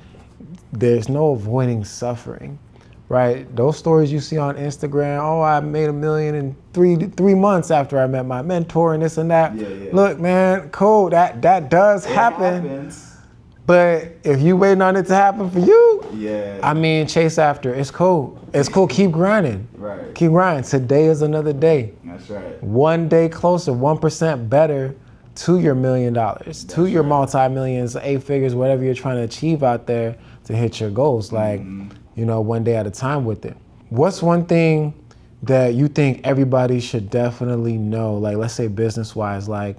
Speaker 2: there's no avoiding suffering, right? Those stories you see on Instagram, oh, I made $1 million in three months after I met my mentor and this and that. Look, man, cool, that does happen. But if you waiting on it to happen for you, I mean, chase after. It's cool. Keep grinding. Keep grinding. Today is another day.
Speaker 1: That's right.
Speaker 2: One day closer, 1% better to your $1 million, to your multi-millions, 8 figures, whatever you're trying to achieve out there to hit your goals. Like, you know, one day at a time with it. What's one thing that you think everybody should definitely know? Like, let's say business-wise, like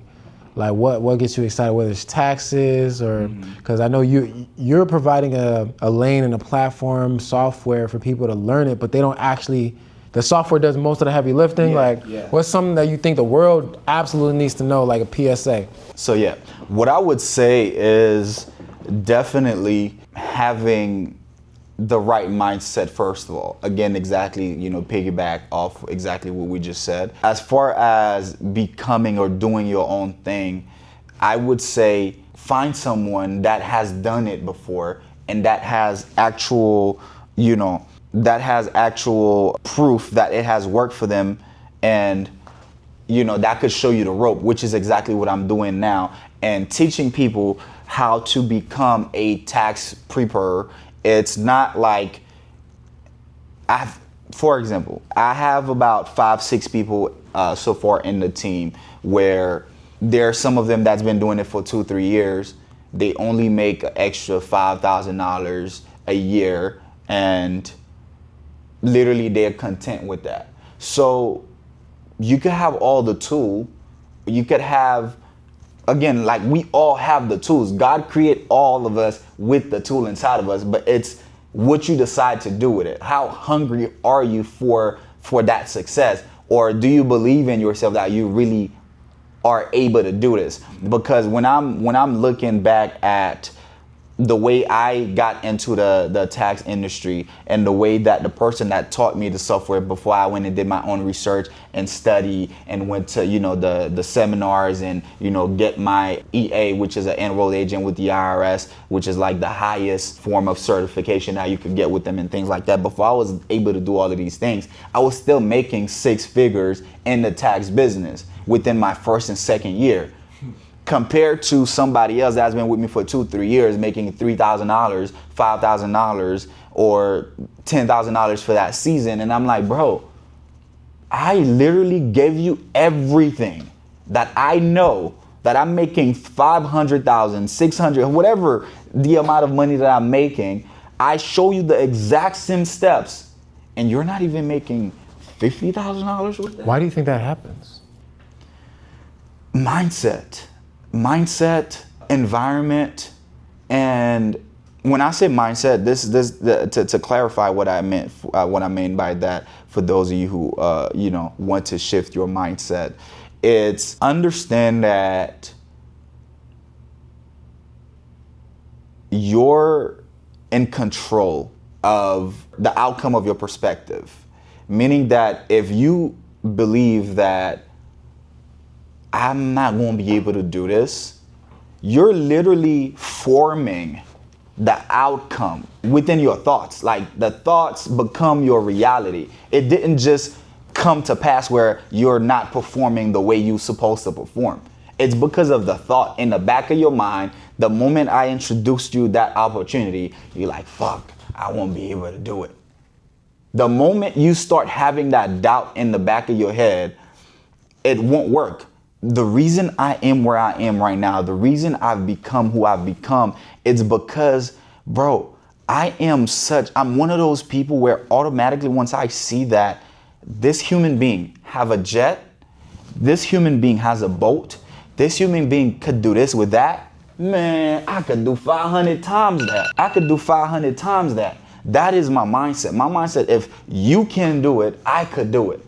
Speaker 2: what gets you excited, whether it's taxes or, because I know you're providing a lane and a platform software for people to learn it, but they don't actually, the software does most of the heavy lifting. What's something that you think the world absolutely needs to know, like a PSA?
Speaker 1: So yeah, what I would say is definitely having the right mindset first of all. Again, exactly, piggyback off exactly what we just said. As far as becoming or doing your own thing, I would say find someone that has done it before and that has actual, proof that it has worked for them, and that could show you the rope, which is exactly what I'm doing now, and teaching people how to become a tax preparer. It's not like for example, I have about 5-6 people so far in the team where there are some of them that's been doing it for 2-3 years. They only make an extra $5,000 a year, and literally they're content with that. So you could have all the tool. You could have, again, like we all have the tools. God created all of us with the tool inside of us, but it's what you decide to do with it. How hungry are you for that success? Or do you believe in yourself that you really are able to do this? Because when I'm looking back at the way I got into the tax industry and the way that the person that taught me the software before I went and did my own research and study and went to the seminars and get my EA, which is an enrolled agent with the IRS, which is like the highest form of certification that you could get with them and things like that. Before I was able to do all of these things, I was still making 6 figures in the tax business within my first and second year, compared to somebody else that's been with me for 2-3 years making $3,000, $5,000, or $10,000 for that season. And I'm like, bro, I literally gave you everything that I know, that I'm making 500,000, 600, whatever the amount of money that I'm making. I show you the exact same steps, and you're not even making $50,000 with that.
Speaker 2: Why do you think that happens?
Speaker 1: Mindset, environment, and when I say mindset, to clarify what I meant, what I mean by that, for those of you who want to shift your mindset, it's understand that you're in control of the outcome of your perspective, meaning that if you believe that I'm not going to be able to do this, you're literally forming the outcome within your thoughts. Like the thoughts become your reality. It didn't just come to pass where you're not performing the way you're supposed to perform. It's because of the thought in the back of your mind. The moment I introduced you that opportunity, you're like, fuck, I won't be able to do it. The moment you start having that doubt in the back of your head, it won't work. The reason I am where I am right now, the reason I've become who I've become, it's because, bro, I'm one of those people where automatically once I see that this human being have a jet, this human being has a boat, this human being could do this with that, man, I could do 500 times that. I could do 500 times that. That is my mindset. My mindset, if you can do it, I could do it.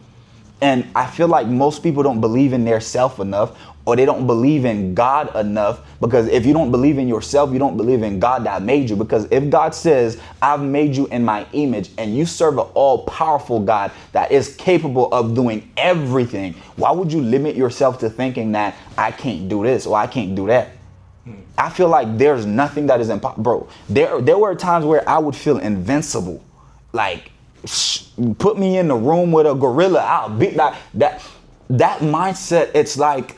Speaker 1: And I feel like most people don't believe in their self enough, or they don't believe in God enough, because if you don't believe in yourself, you don't believe in God that made you. Because if God says, I've made you in my image, and you serve an all-powerful God that is capable of doing everything, why would you limit yourself to thinking that I can't do this or I can't do that? I feel like there's nothing that is impossible. Bro, there were times where I would feel invincible. Like, put me in the room with a gorilla, I'll beat that mindset. It's like,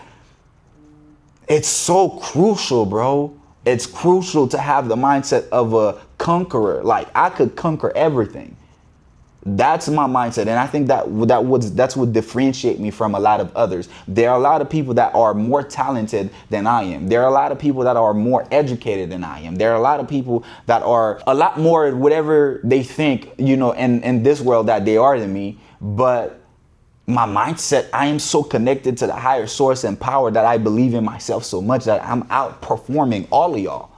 Speaker 1: it's so crucial, bro. It's crucial to have the mindset of a conqueror. Like, I could conquer everything. That's my mindset, and I think that's what differentiate me from a lot of others. There are a lot of people that are more talented than I am. There are a lot of people that are more educated than I am. There are a lot of people that are a lot more whatever they think, in this world that they are than me. But my mindset, I am so connected to the higher source and power that I believe in myself so much that I'm outperforming all of y'all.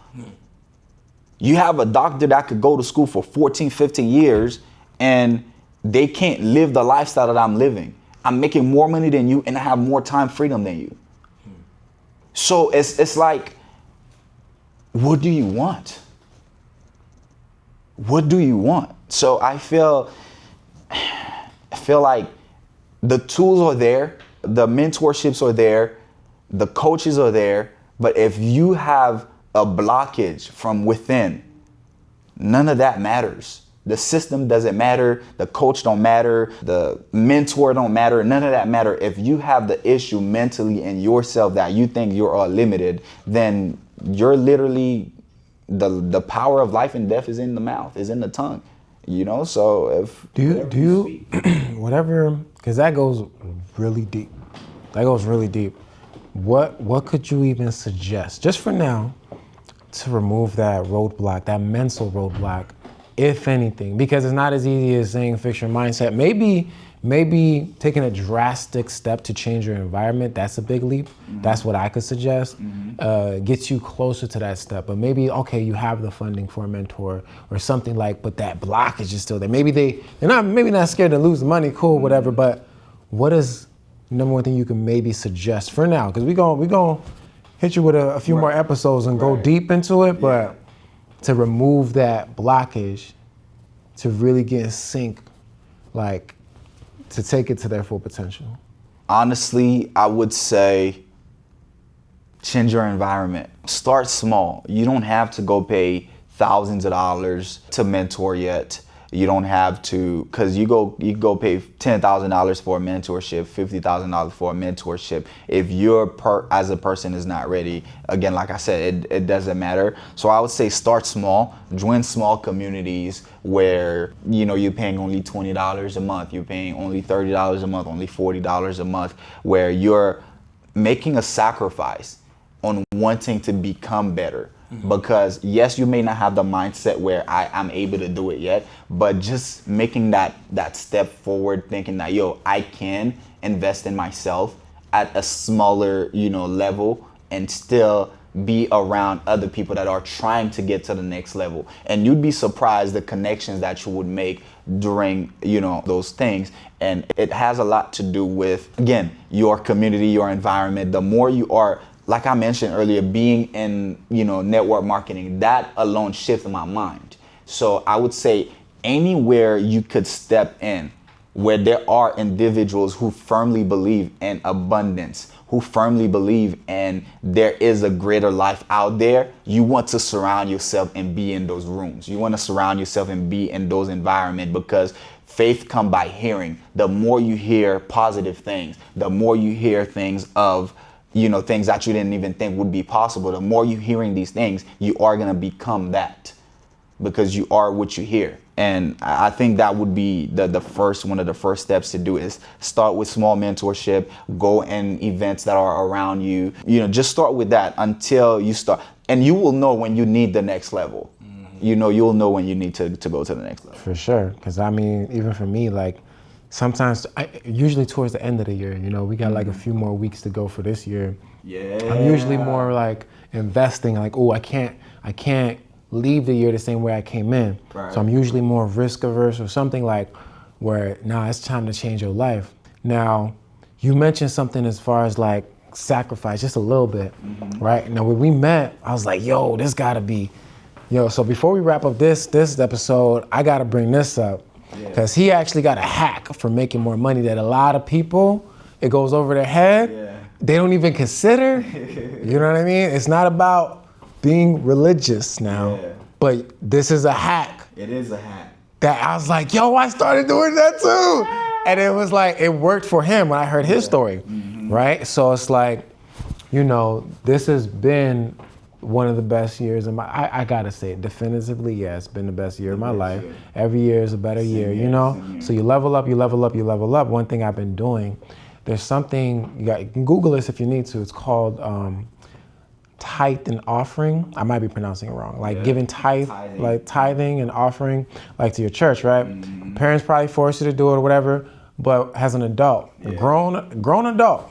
Speaker 1: You have a doctor that could go to school for 14, 15 years and they can't live the lifestyle that I'm living. I'm making more money than you and I have more time freedom than you. So it's like, what do you want? What do you want? So I feel like the tools are there, the mentorships are there, the coaches are there, but if you have a blockage from within, none of that matters. The system doesn't matter, the coach don't matter, the mentor don't matter, none of that matter. If you have the issue mentally in yourself that you think you're all limited, then you're literally, the power of life and death is in the mouth, is in the tongue. You know, so if
Speaker 2: do you whatever, because that goes really deep. That goes really deep. What could you even suggest, just for now, to remove that roadblock, that mental roadblock, if anything? Because it's not as easy as saying fix your mindset. Maybe taking a drastic step to change your environment, that's a big leap. Mm-hmm. That's what I could suggest. Mm-hmm. Gets you closer to that step. But maybe, okay, you have the funding for a mentor or something like, but that blockage is still there. Maybe they're not scared to lose money, cool, whatever. But what is the number one thing you can maybe suggest for now? Because we gonna hit you with a few more episodes and go deep into it, but to remove that blockage, to really get in sync, like, to take it to their full potential?
Speaker 1: Honestly, I would say change your environment. Start small. You don't have to go pay thousands of dollars to mentor yet. You don't have to, because you go pay $10,000 for a mentorship, $50,000 for a mentorship. If you're as a person is not ready, again, like I said, it doesn't matter. So I would say start small, join small communities where, you know, you're paying only $20 a month, you're paying only $30 a month, only $40 a month, where you're making a sacrifice on wanting to become better. Because yes, you may not have the mindset where I'm able to do it yet, but just making that step forward, thinking that, yo, I can invest in myself at a smaller, you know, level and still be around other people that are trying to get to the next level. And you'd be surprised the connections that you would make during, you know, those things. And it has a lot to do with, again, your community, your environment. The more you are, like I mentioned earlier, being in, you know, network marketing, that alone shifted my mind. So I would say anywhere you could step in where there are individuals who firmly believe in abundance, who firmly believe in there is a greater life out there, you want to surround yourself and be in those rooms. You want to surround yourself and be in those environments, because faith comes by hearing. The more you hear positive things, the more you hear things of, you know, things that you didn't even think would be possible. The more you're hearing these things, you are going to become that, because you are what you hear. And I think that would be one of the first steps to do is start with small mentorship, go in events that are around you. You know, just start with that until you start. And you will know when you need the next level. Mm-hmm. You know, you'll know when you need to go to the next level.
Speaker 2: For sure. Because I mean, even for me, like, sometimes, usually towards the end of the year, you know, we got like a few more weeks to go for this year.
Speaker 1: Yeah.
Speaker 2: I'm usually more like investing, like, oh, I can't leave the year the same way I came in. Right. So I'm usually more risk averse or something like where, nah, it's time to change your life. Now, you mentioned something as far as like sacrifice, just a little bit, right? Now, when we met, I was like, yo, this gotta be, so before we wrap up this episode, I gotta bring this up. Because he actually got a hack for making more money that a lot of people, it goes over their head. Yeah. They don't even consider. You know what I mean? It's not about being religious now, but this is a hack.
Speaker 1: It is a hack.
Speaker 2: That I was like, yo, I started doing that too. And it was like, it worked for him when I heard his story, right? So it's like, you know, this has been one of the best years of I gotta say it definitively, yeah, it's been the best year of my life. Year. Every year is a better year, you know? So you level up, you level up, you level up. One thing I've been doing, there's something, you can Google this if you need to, it's called tithe and offering. I might be pronouncing it wrong. Like giving tithe, like tithing and offering, like to your church, right? Parents probably force you to do it or whatever. but as an adult, a grown adult,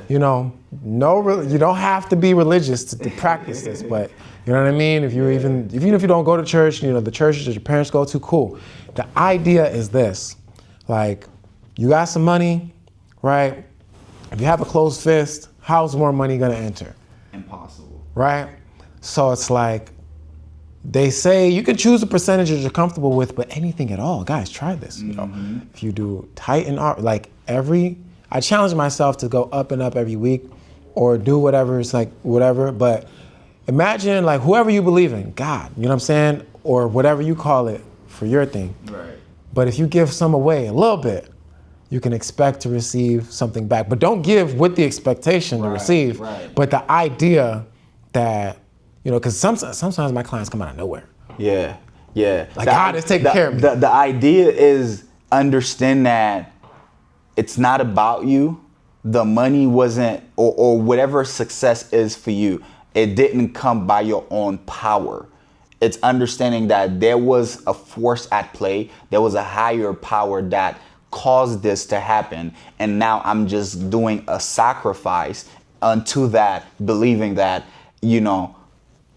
Speaker 2: you know, you don't have to be religious to practice this, but you know what I mean? If you even if you don't go to church, you know, the churches that your parents go to, cool. The idea is this, like, you got some money, right? If you have a closed fist, how's more money gonna enter?
Speaker 1: Impossible.
Speaker 2: Right? So it's like, they say you can choose a percentage that you're comfortable with, but anything at all, guys, try this. You know, if you do Titan art, like I challenge myself to go up and up every week, or do whatever. It's like whatever. But imagine, like, whoever you believe in, God, you know what I'm saying, or whatever you call it for your thing.
Speaker 1: Right.
Speaker 2: But if you give some away a little bit, you can expect to receive something back. But don't give with the expectation to receive.
Speaker 1: Right.
Speaker 2: But the idea that, you know, because sometimes my clients come out of nowhere.
Speaker 1: Yeah, yeah.
Speaker 2: Like, God is taking care of me.
Speaker 1: The idea is understand that it's not about you. The money wasn't, or whatever success is for you, it didn't come by your own power. It's understanding that there was a force at play. There was a higher power that caused this to happen. And now I'm just doing a sacrifice unto that, believing that, you know,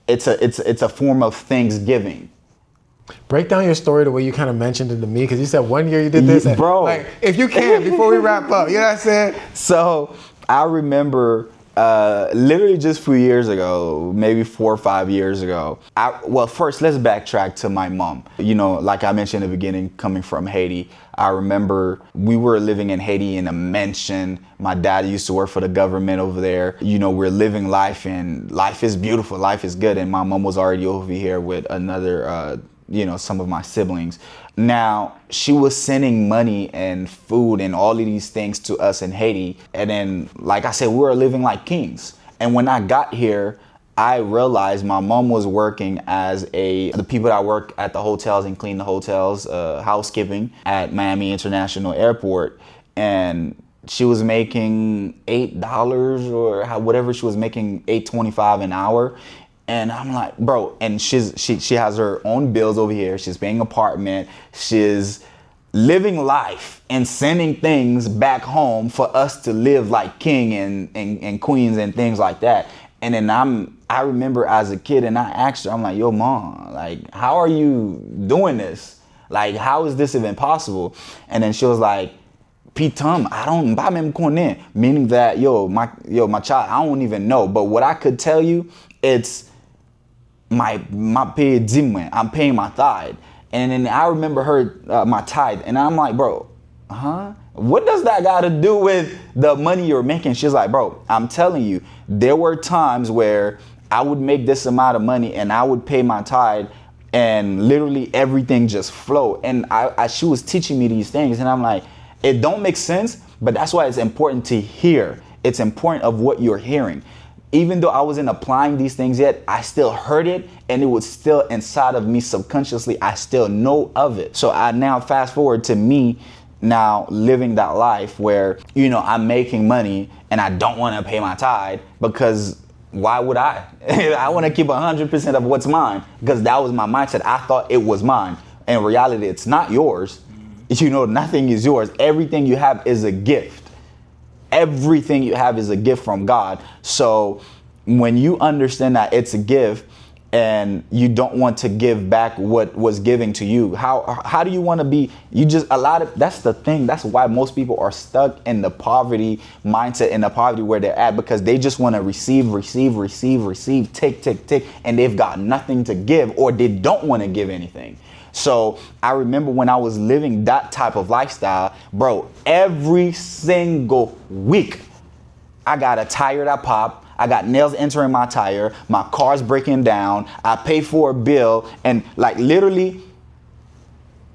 Speaker 1: it's a form of thanksgiving.
Speaker 2: Break down your story the way you kind of mentioned it to me, because you said 1 year you did this.
Speaker 1: Bro.
Speaker 2: Like, if you can, before we wrap up, you know what I'm saying?
Speaker 1: So I remember literally just a few years ago, maybe 4 or 5 years ago. Well, first, let's backtrack to my mom. You know, like I mentioned in the beginning, coming from Haiti, I remember we were living in Haiti in a mansion. My dad used to work for the government over there. You know, we're living life, and life is beautiful, life is good. And my mom was already over here with another, you know, some of my siblings. Now, she was sending money and food and all of these things to us in Haiti. And then, like I said, we were living like kings. And when I got here, I realized my mom was working as the people that work at the hotels and clean the hotels, housekeeping at Miami International Airport. And she was making $8 or whatever she was making, $8.25 an hour. And I'm like, bro, and she has her own bills over here. She's paying apartment. She's living life and sending things back home for us to live like king and queens and things like that. And then I remember as a kid, and I asked her, I'm like, yo, mom, like, how are you doing this? Like, how is this even possible? And then she was like, Pitam, I don't buy me konen, meaning that, my child, I don't even know. But what I could tell you, it's my pay dimwe. I'm paying my tithe. And then I remember her, my tithe, and I'm like, bro, what does that got to do with the money you're making? She's like, bro, I'm telling you, there were times where I would make this amount of money and I would pay my tithe, and literally everything just flowed. And she was teaching me these things, and I'm like, it don't make sense, but that's why it's important to hear. It's important of what you're hearing. Even though I wasn't applying these things yet, I still heard it, and it was still inside of me subconsciously. I still know of it. So I now fast forward to me now living that life where, you know, I'm making money and I don't want to pay my tithe, because why would I? I want to keep 100% of what's mine, because that was my mindset. I thought it was mine. In reality, it's not yours. You know, nothing is yours. Everything you have is a gift. Everything you have is a gift from God. So when you understand that it's a gift and you don't want to give back what was given to you, how do you want to be? That's the thing. That's why most people are stuck in the poverty mindset, in the poverty where they're at, because they just want to receive, take, and they've got nothing to give, or they don't want to give anything. So I remember when I was living that type of lifestyle, bro, every single week I got a tire that popped. I got nails entering my tire. My car's breaking down. I pay for a bill. And like literally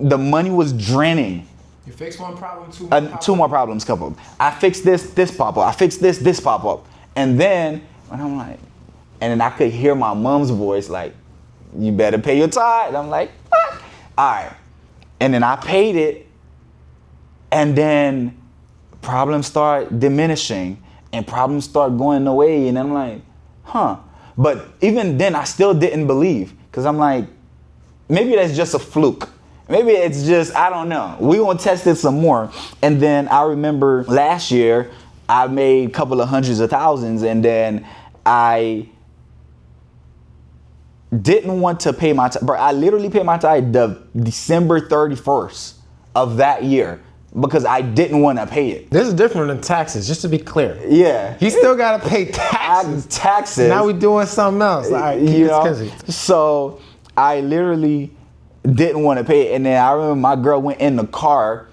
Speaker 1: the money was draining.
Speaker 2: You fix one problem,
Speaker 1: two more problems come up. I fixed this pop up. I fixed this pop up. And then when I'm like, and then I could hear my mom's voice like, you better pay your tithe. And I'm like, what? All right. And then I paid it. And then problems start diminishing and problems start going away. And I'm like, But even then I still didn't believe, because I'm like, maybe that's just a fluke. Maybe it's just, I don't know. We're going to test it some more. And then I remember last year, I made a couple of hundreds of thousands, and then I didn't want to pay my tithe. Bro, I literally paid my tithe the December 31st of that year because I didn't want to pay it.
Speaker 2: This is different than taxes, just to be clear.
Speaker 1: Yeah.
Speaker 2: He still got to pay taxes.
Speaker 1: Taxes.
Speaker 2: Now we're doing something else. All right,
Speaker 1: You know? So I literally didn't want to pay it. And then I remember my girl went in the car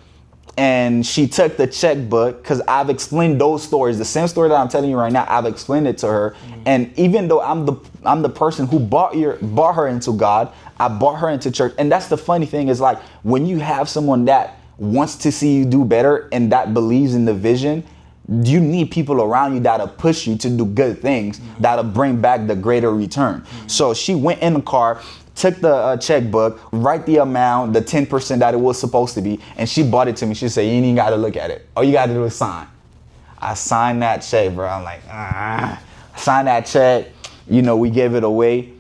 Speaker 1: and she took the checkbook, because I've explained those stories. The same story that I'm telling you right now, I've explained it to her. And even though I'm the person who brought her into God, I brought her into church. And that's the funny thing, is like, when you have someone that wants to see you do better and that believes in the vision, you need people around you that'll push you to do good things, that'll bring back the greater return. So she went in the car, took the checkbook, write the amount, the 10% that it was supposed to be, and she bought it to me. She said, you ain't even got to look at it. All you got to do is sign. I signed that check, bro. I'm like, I signed that check. You know, we gave it away.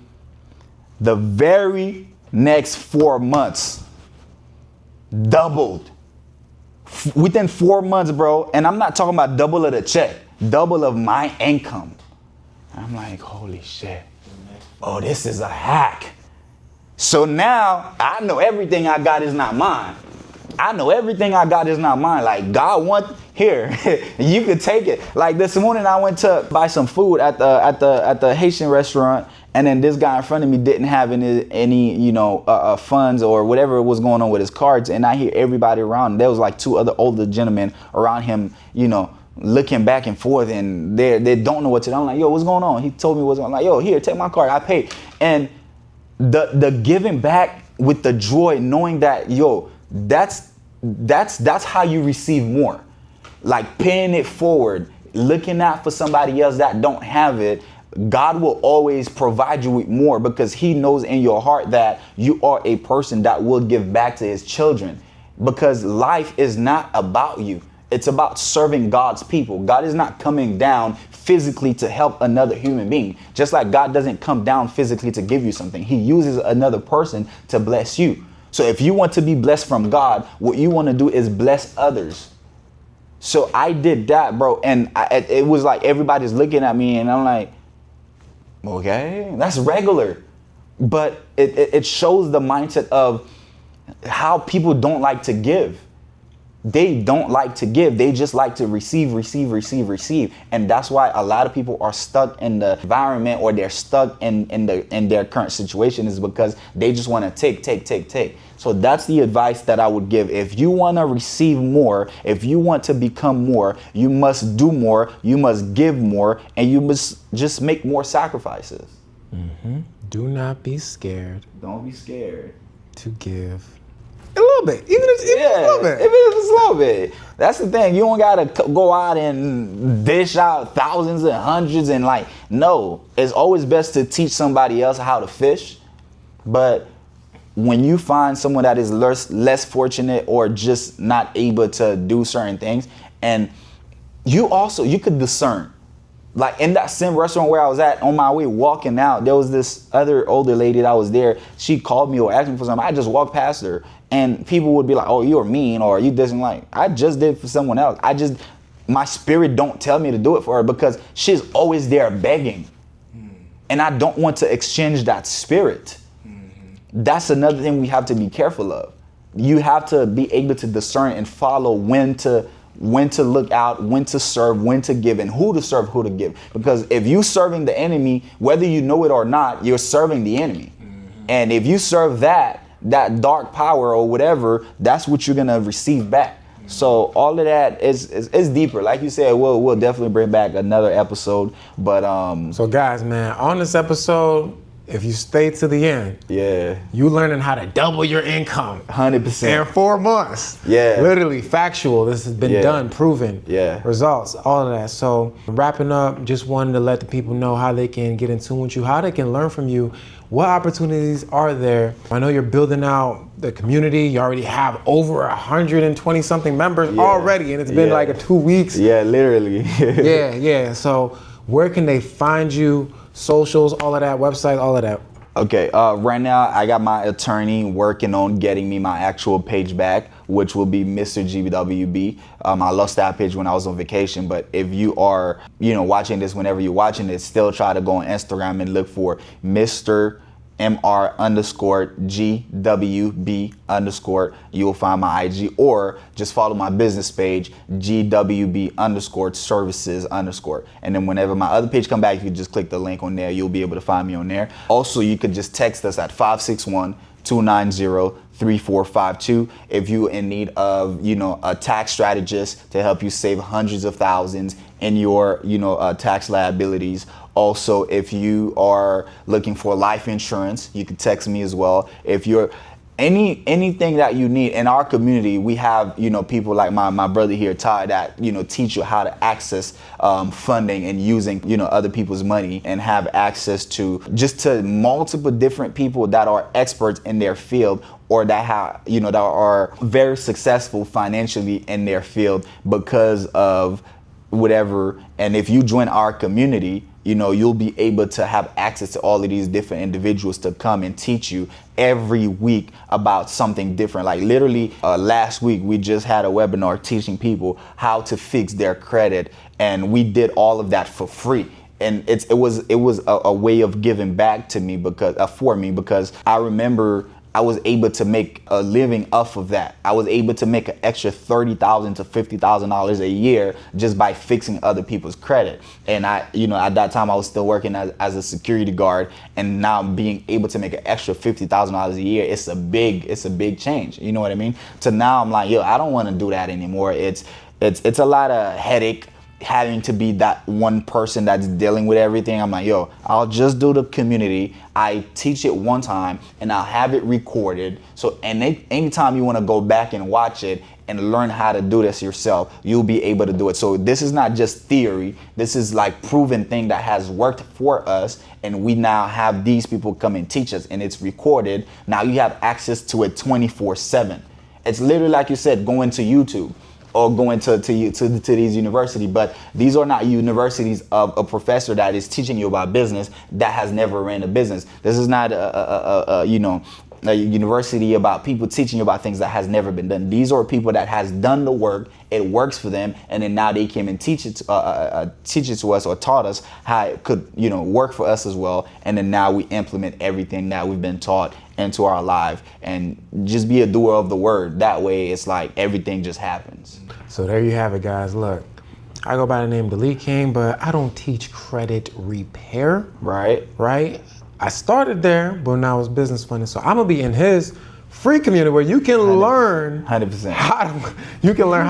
Speaker 1: The very next 4 months, doubled. Within 4 months, bro. And I'm not talking about double of the check, double of my income. I'm like, holy shit. Oh, this is a hack. So now I know everything I got is not mine. I know everything I got is not mine. Like, God want here, you could take it. Like this morning, I went to buy some food at the Haitian restaurant, and then this guy in front of me didn't have any you know, funds or whatever was going on with his cards, and I hear everybody around. There was like 2 other older gentlemen around him, you know, looking back and forth, and they don't know what to do. I'm like, yo, what's going on? He told me what's going on. I'm like, yo, here, take my card, I paid. And the giving back with the joy, knowing that, yo, that's how you receive more. Like paying it forward, looking out for somebody else that don't have it. God will always provide you with more, because he knows in your heart that you are a person that will give back to his children. Because life is not about you. It's about serving God's people. God is not coming down physically to help another human being. Just like God doesn't come down physically to give you something. He uses another person to bless you. So if you want to be blessed from God, what you want to do is bless others. So I did that, bro. And it was like everybody's looking at me, and I'm like, okay, that's regular. But it shows the mindset of how people don't like to give. They don't like to give. They just like to receive. And that's why a lot of people are stuck in the environment, or they're stuck in their current situation, is because they just want to take. So that's the advice that I would give. If you want to receive more, if you want to become more, you must do more, you must give more, and you must just make more sacrifices.
Speaker 2: Do not be scared.
Speaker 1: Don't be scared
Speaker 2: To give. A little bit, even if it's a little bit.
Speaker 1: Even if it's a little bit. That's the thing. You don't gotta go out and dish out thousands and hundreds and like, no. It's always best to teach somebody else how to fish. But when you find someone that is less fortunate, or just not able to do certain things, and you could discern. Like in that same restaurant where I was at, on my way walking out, there was this other older lady that was there. She called me or asked me for something. I just walked past her, and people would be like, oh, you're mean, or you didn't like. I just did for someone else. My spirit don't tell me to do it for her, because she's always there begging. And I don't want to exchange that spirit. That's another thing we have to be careful of. You have to be able to discern and follow when to look out, when to serve, when to give, and who to serve, who to give. Because if you serving the enemy, whether you know it or not, you're serving the enemy. And if you serve that dark power or whatever, that's what you're gonna receive back. So all of that is deeper. Like you said, we'll definitely bring back another episode. But
Speaker 2: So guys, man, on this episode, if you stay to the end, you learning how to double your income.
Speaker 1: 100%.
Speaker 2: In 4 months. Literally factual. This has been done, proven. Results, all of that. So wrapping up, just wanted to let the people know how they can get in tune with you, how they can learn from you. What opportunities are there? I know you're building out the community. You already have over 120 something members already, and it's been like 2 weeks.
Speaker 1: Yeah, literally.
Speaker 2: Yeah. So where can they find you? Socials, all of that, website, all of that.
Speaker 1: Okay, right now I got my attorney working on getting me my actual page back, which will be Mr. GWB. I lost that page when I was on vacation, but if you are, watching this whenever you're watching it, still try to go on Instagram and look for Mr. MR_GWB_. You'll find my IG, or just follow my business page, GWB_services_. And then whenever my other page come back, you can just click the link on there. You'll be able to find me on there. Also, you could just text us at 561-290-3452 if you're in need of, a tax strategist to help you save hundreds of thousands in your, tax liabilities. Also, if you are looking for life insurance, you can text me as well. If you're anything that you need in our community, we have, people like my brother here, Ty, that, teach you how to access funding and using, other people's money, and have access to multiple different people that are experts in their field, or that have, that are very successful financially in their field because of whatever. And if you join our community, you'll be able to have access to all of these different individuals to come and teach you every week about something different. Like literally last week, we just had a webinar teaching people how to fix their credit. And we did all of that for free. And it was a way of giving back to me because I remember I was able to make a living off of that. I was able to make an extra $30,000 to $50,000 a year just by fixing other people's credit. And at that time I was still working as a security guard, and now being able to make an extra $50,000 a year, it's a big change. You know what I mean? So now I'm like, I don't want to do that anymore. It's a lot of headache having to be that one person that's dealing with everything. I'm like, I'll just do the community. I teach it one time and I'll have it recorded. So, and anytime you want to go back and watch it and learn how to do this yourself, you'll be able to do it. So this is not just theory. This is like proven thing that has worked for us. And we now have these people come and teach us, and it's recorded. Now you have access to it 24/7. It's literally like you said, going to YouTube or going to these universities, but these are not universities of a professor that is teaching you about business that has never ran a business. This is not a university about people teaching you about things that has never been done. These are people that has done the work. It works for them, and then now they came and teach it to us, or taught us how it could work for us as well. And then now we implement everything that we've been taught into our life, and just be a doer of the word. That way it's like everything just happens.
Speaker 2: So there you have it, guys. Look, I go by the name Deleteking, but I don't teach credit repair.
Speaker 1: Right.
Speaker 2: I started there, but now it's business funding. So I'm gonna be in his free community where you can 100%, learn
Speaker 1: 100%.
Speaker 2: how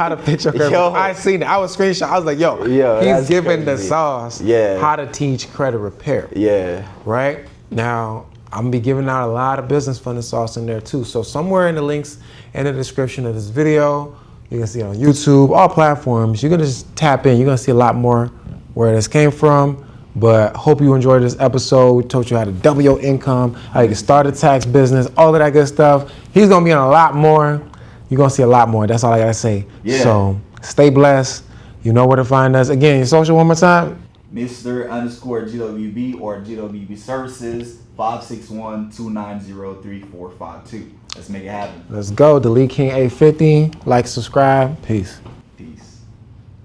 Speaker 2: to fix your credit. I seen it. I was screenshot. I was like, he's giving the sauce.
Speaker 1: Yeah.
Speaker 2: How to teach credit repair.
Speaker 1: Yeah.
Speaker 2: Right now, I'm gonna be giving out a lot of business funding sauce in there too. So somewhere in the links in the description of this video, you can see it on YouTube, all platforms. You're gonna just tap in. You're gonna see a lot more where this came from. But hope you enjoyed this episode. We taught you how to double your income, how you can start a tax business, all of that good stuff. He's gonna be on a lot more. You're gonna see a lot more. That's all I gotta say.
Speaker 1: Yeah.
Speaker 2: So stay blessed. You know where to find us. Again, your social one more time.
Speaker 1: Mr._GWB or GWB Services, 561-290-3452. Let's make it happen.
Speaker 2: Let's go. Deleteking 850. Like, subscribe. Peace.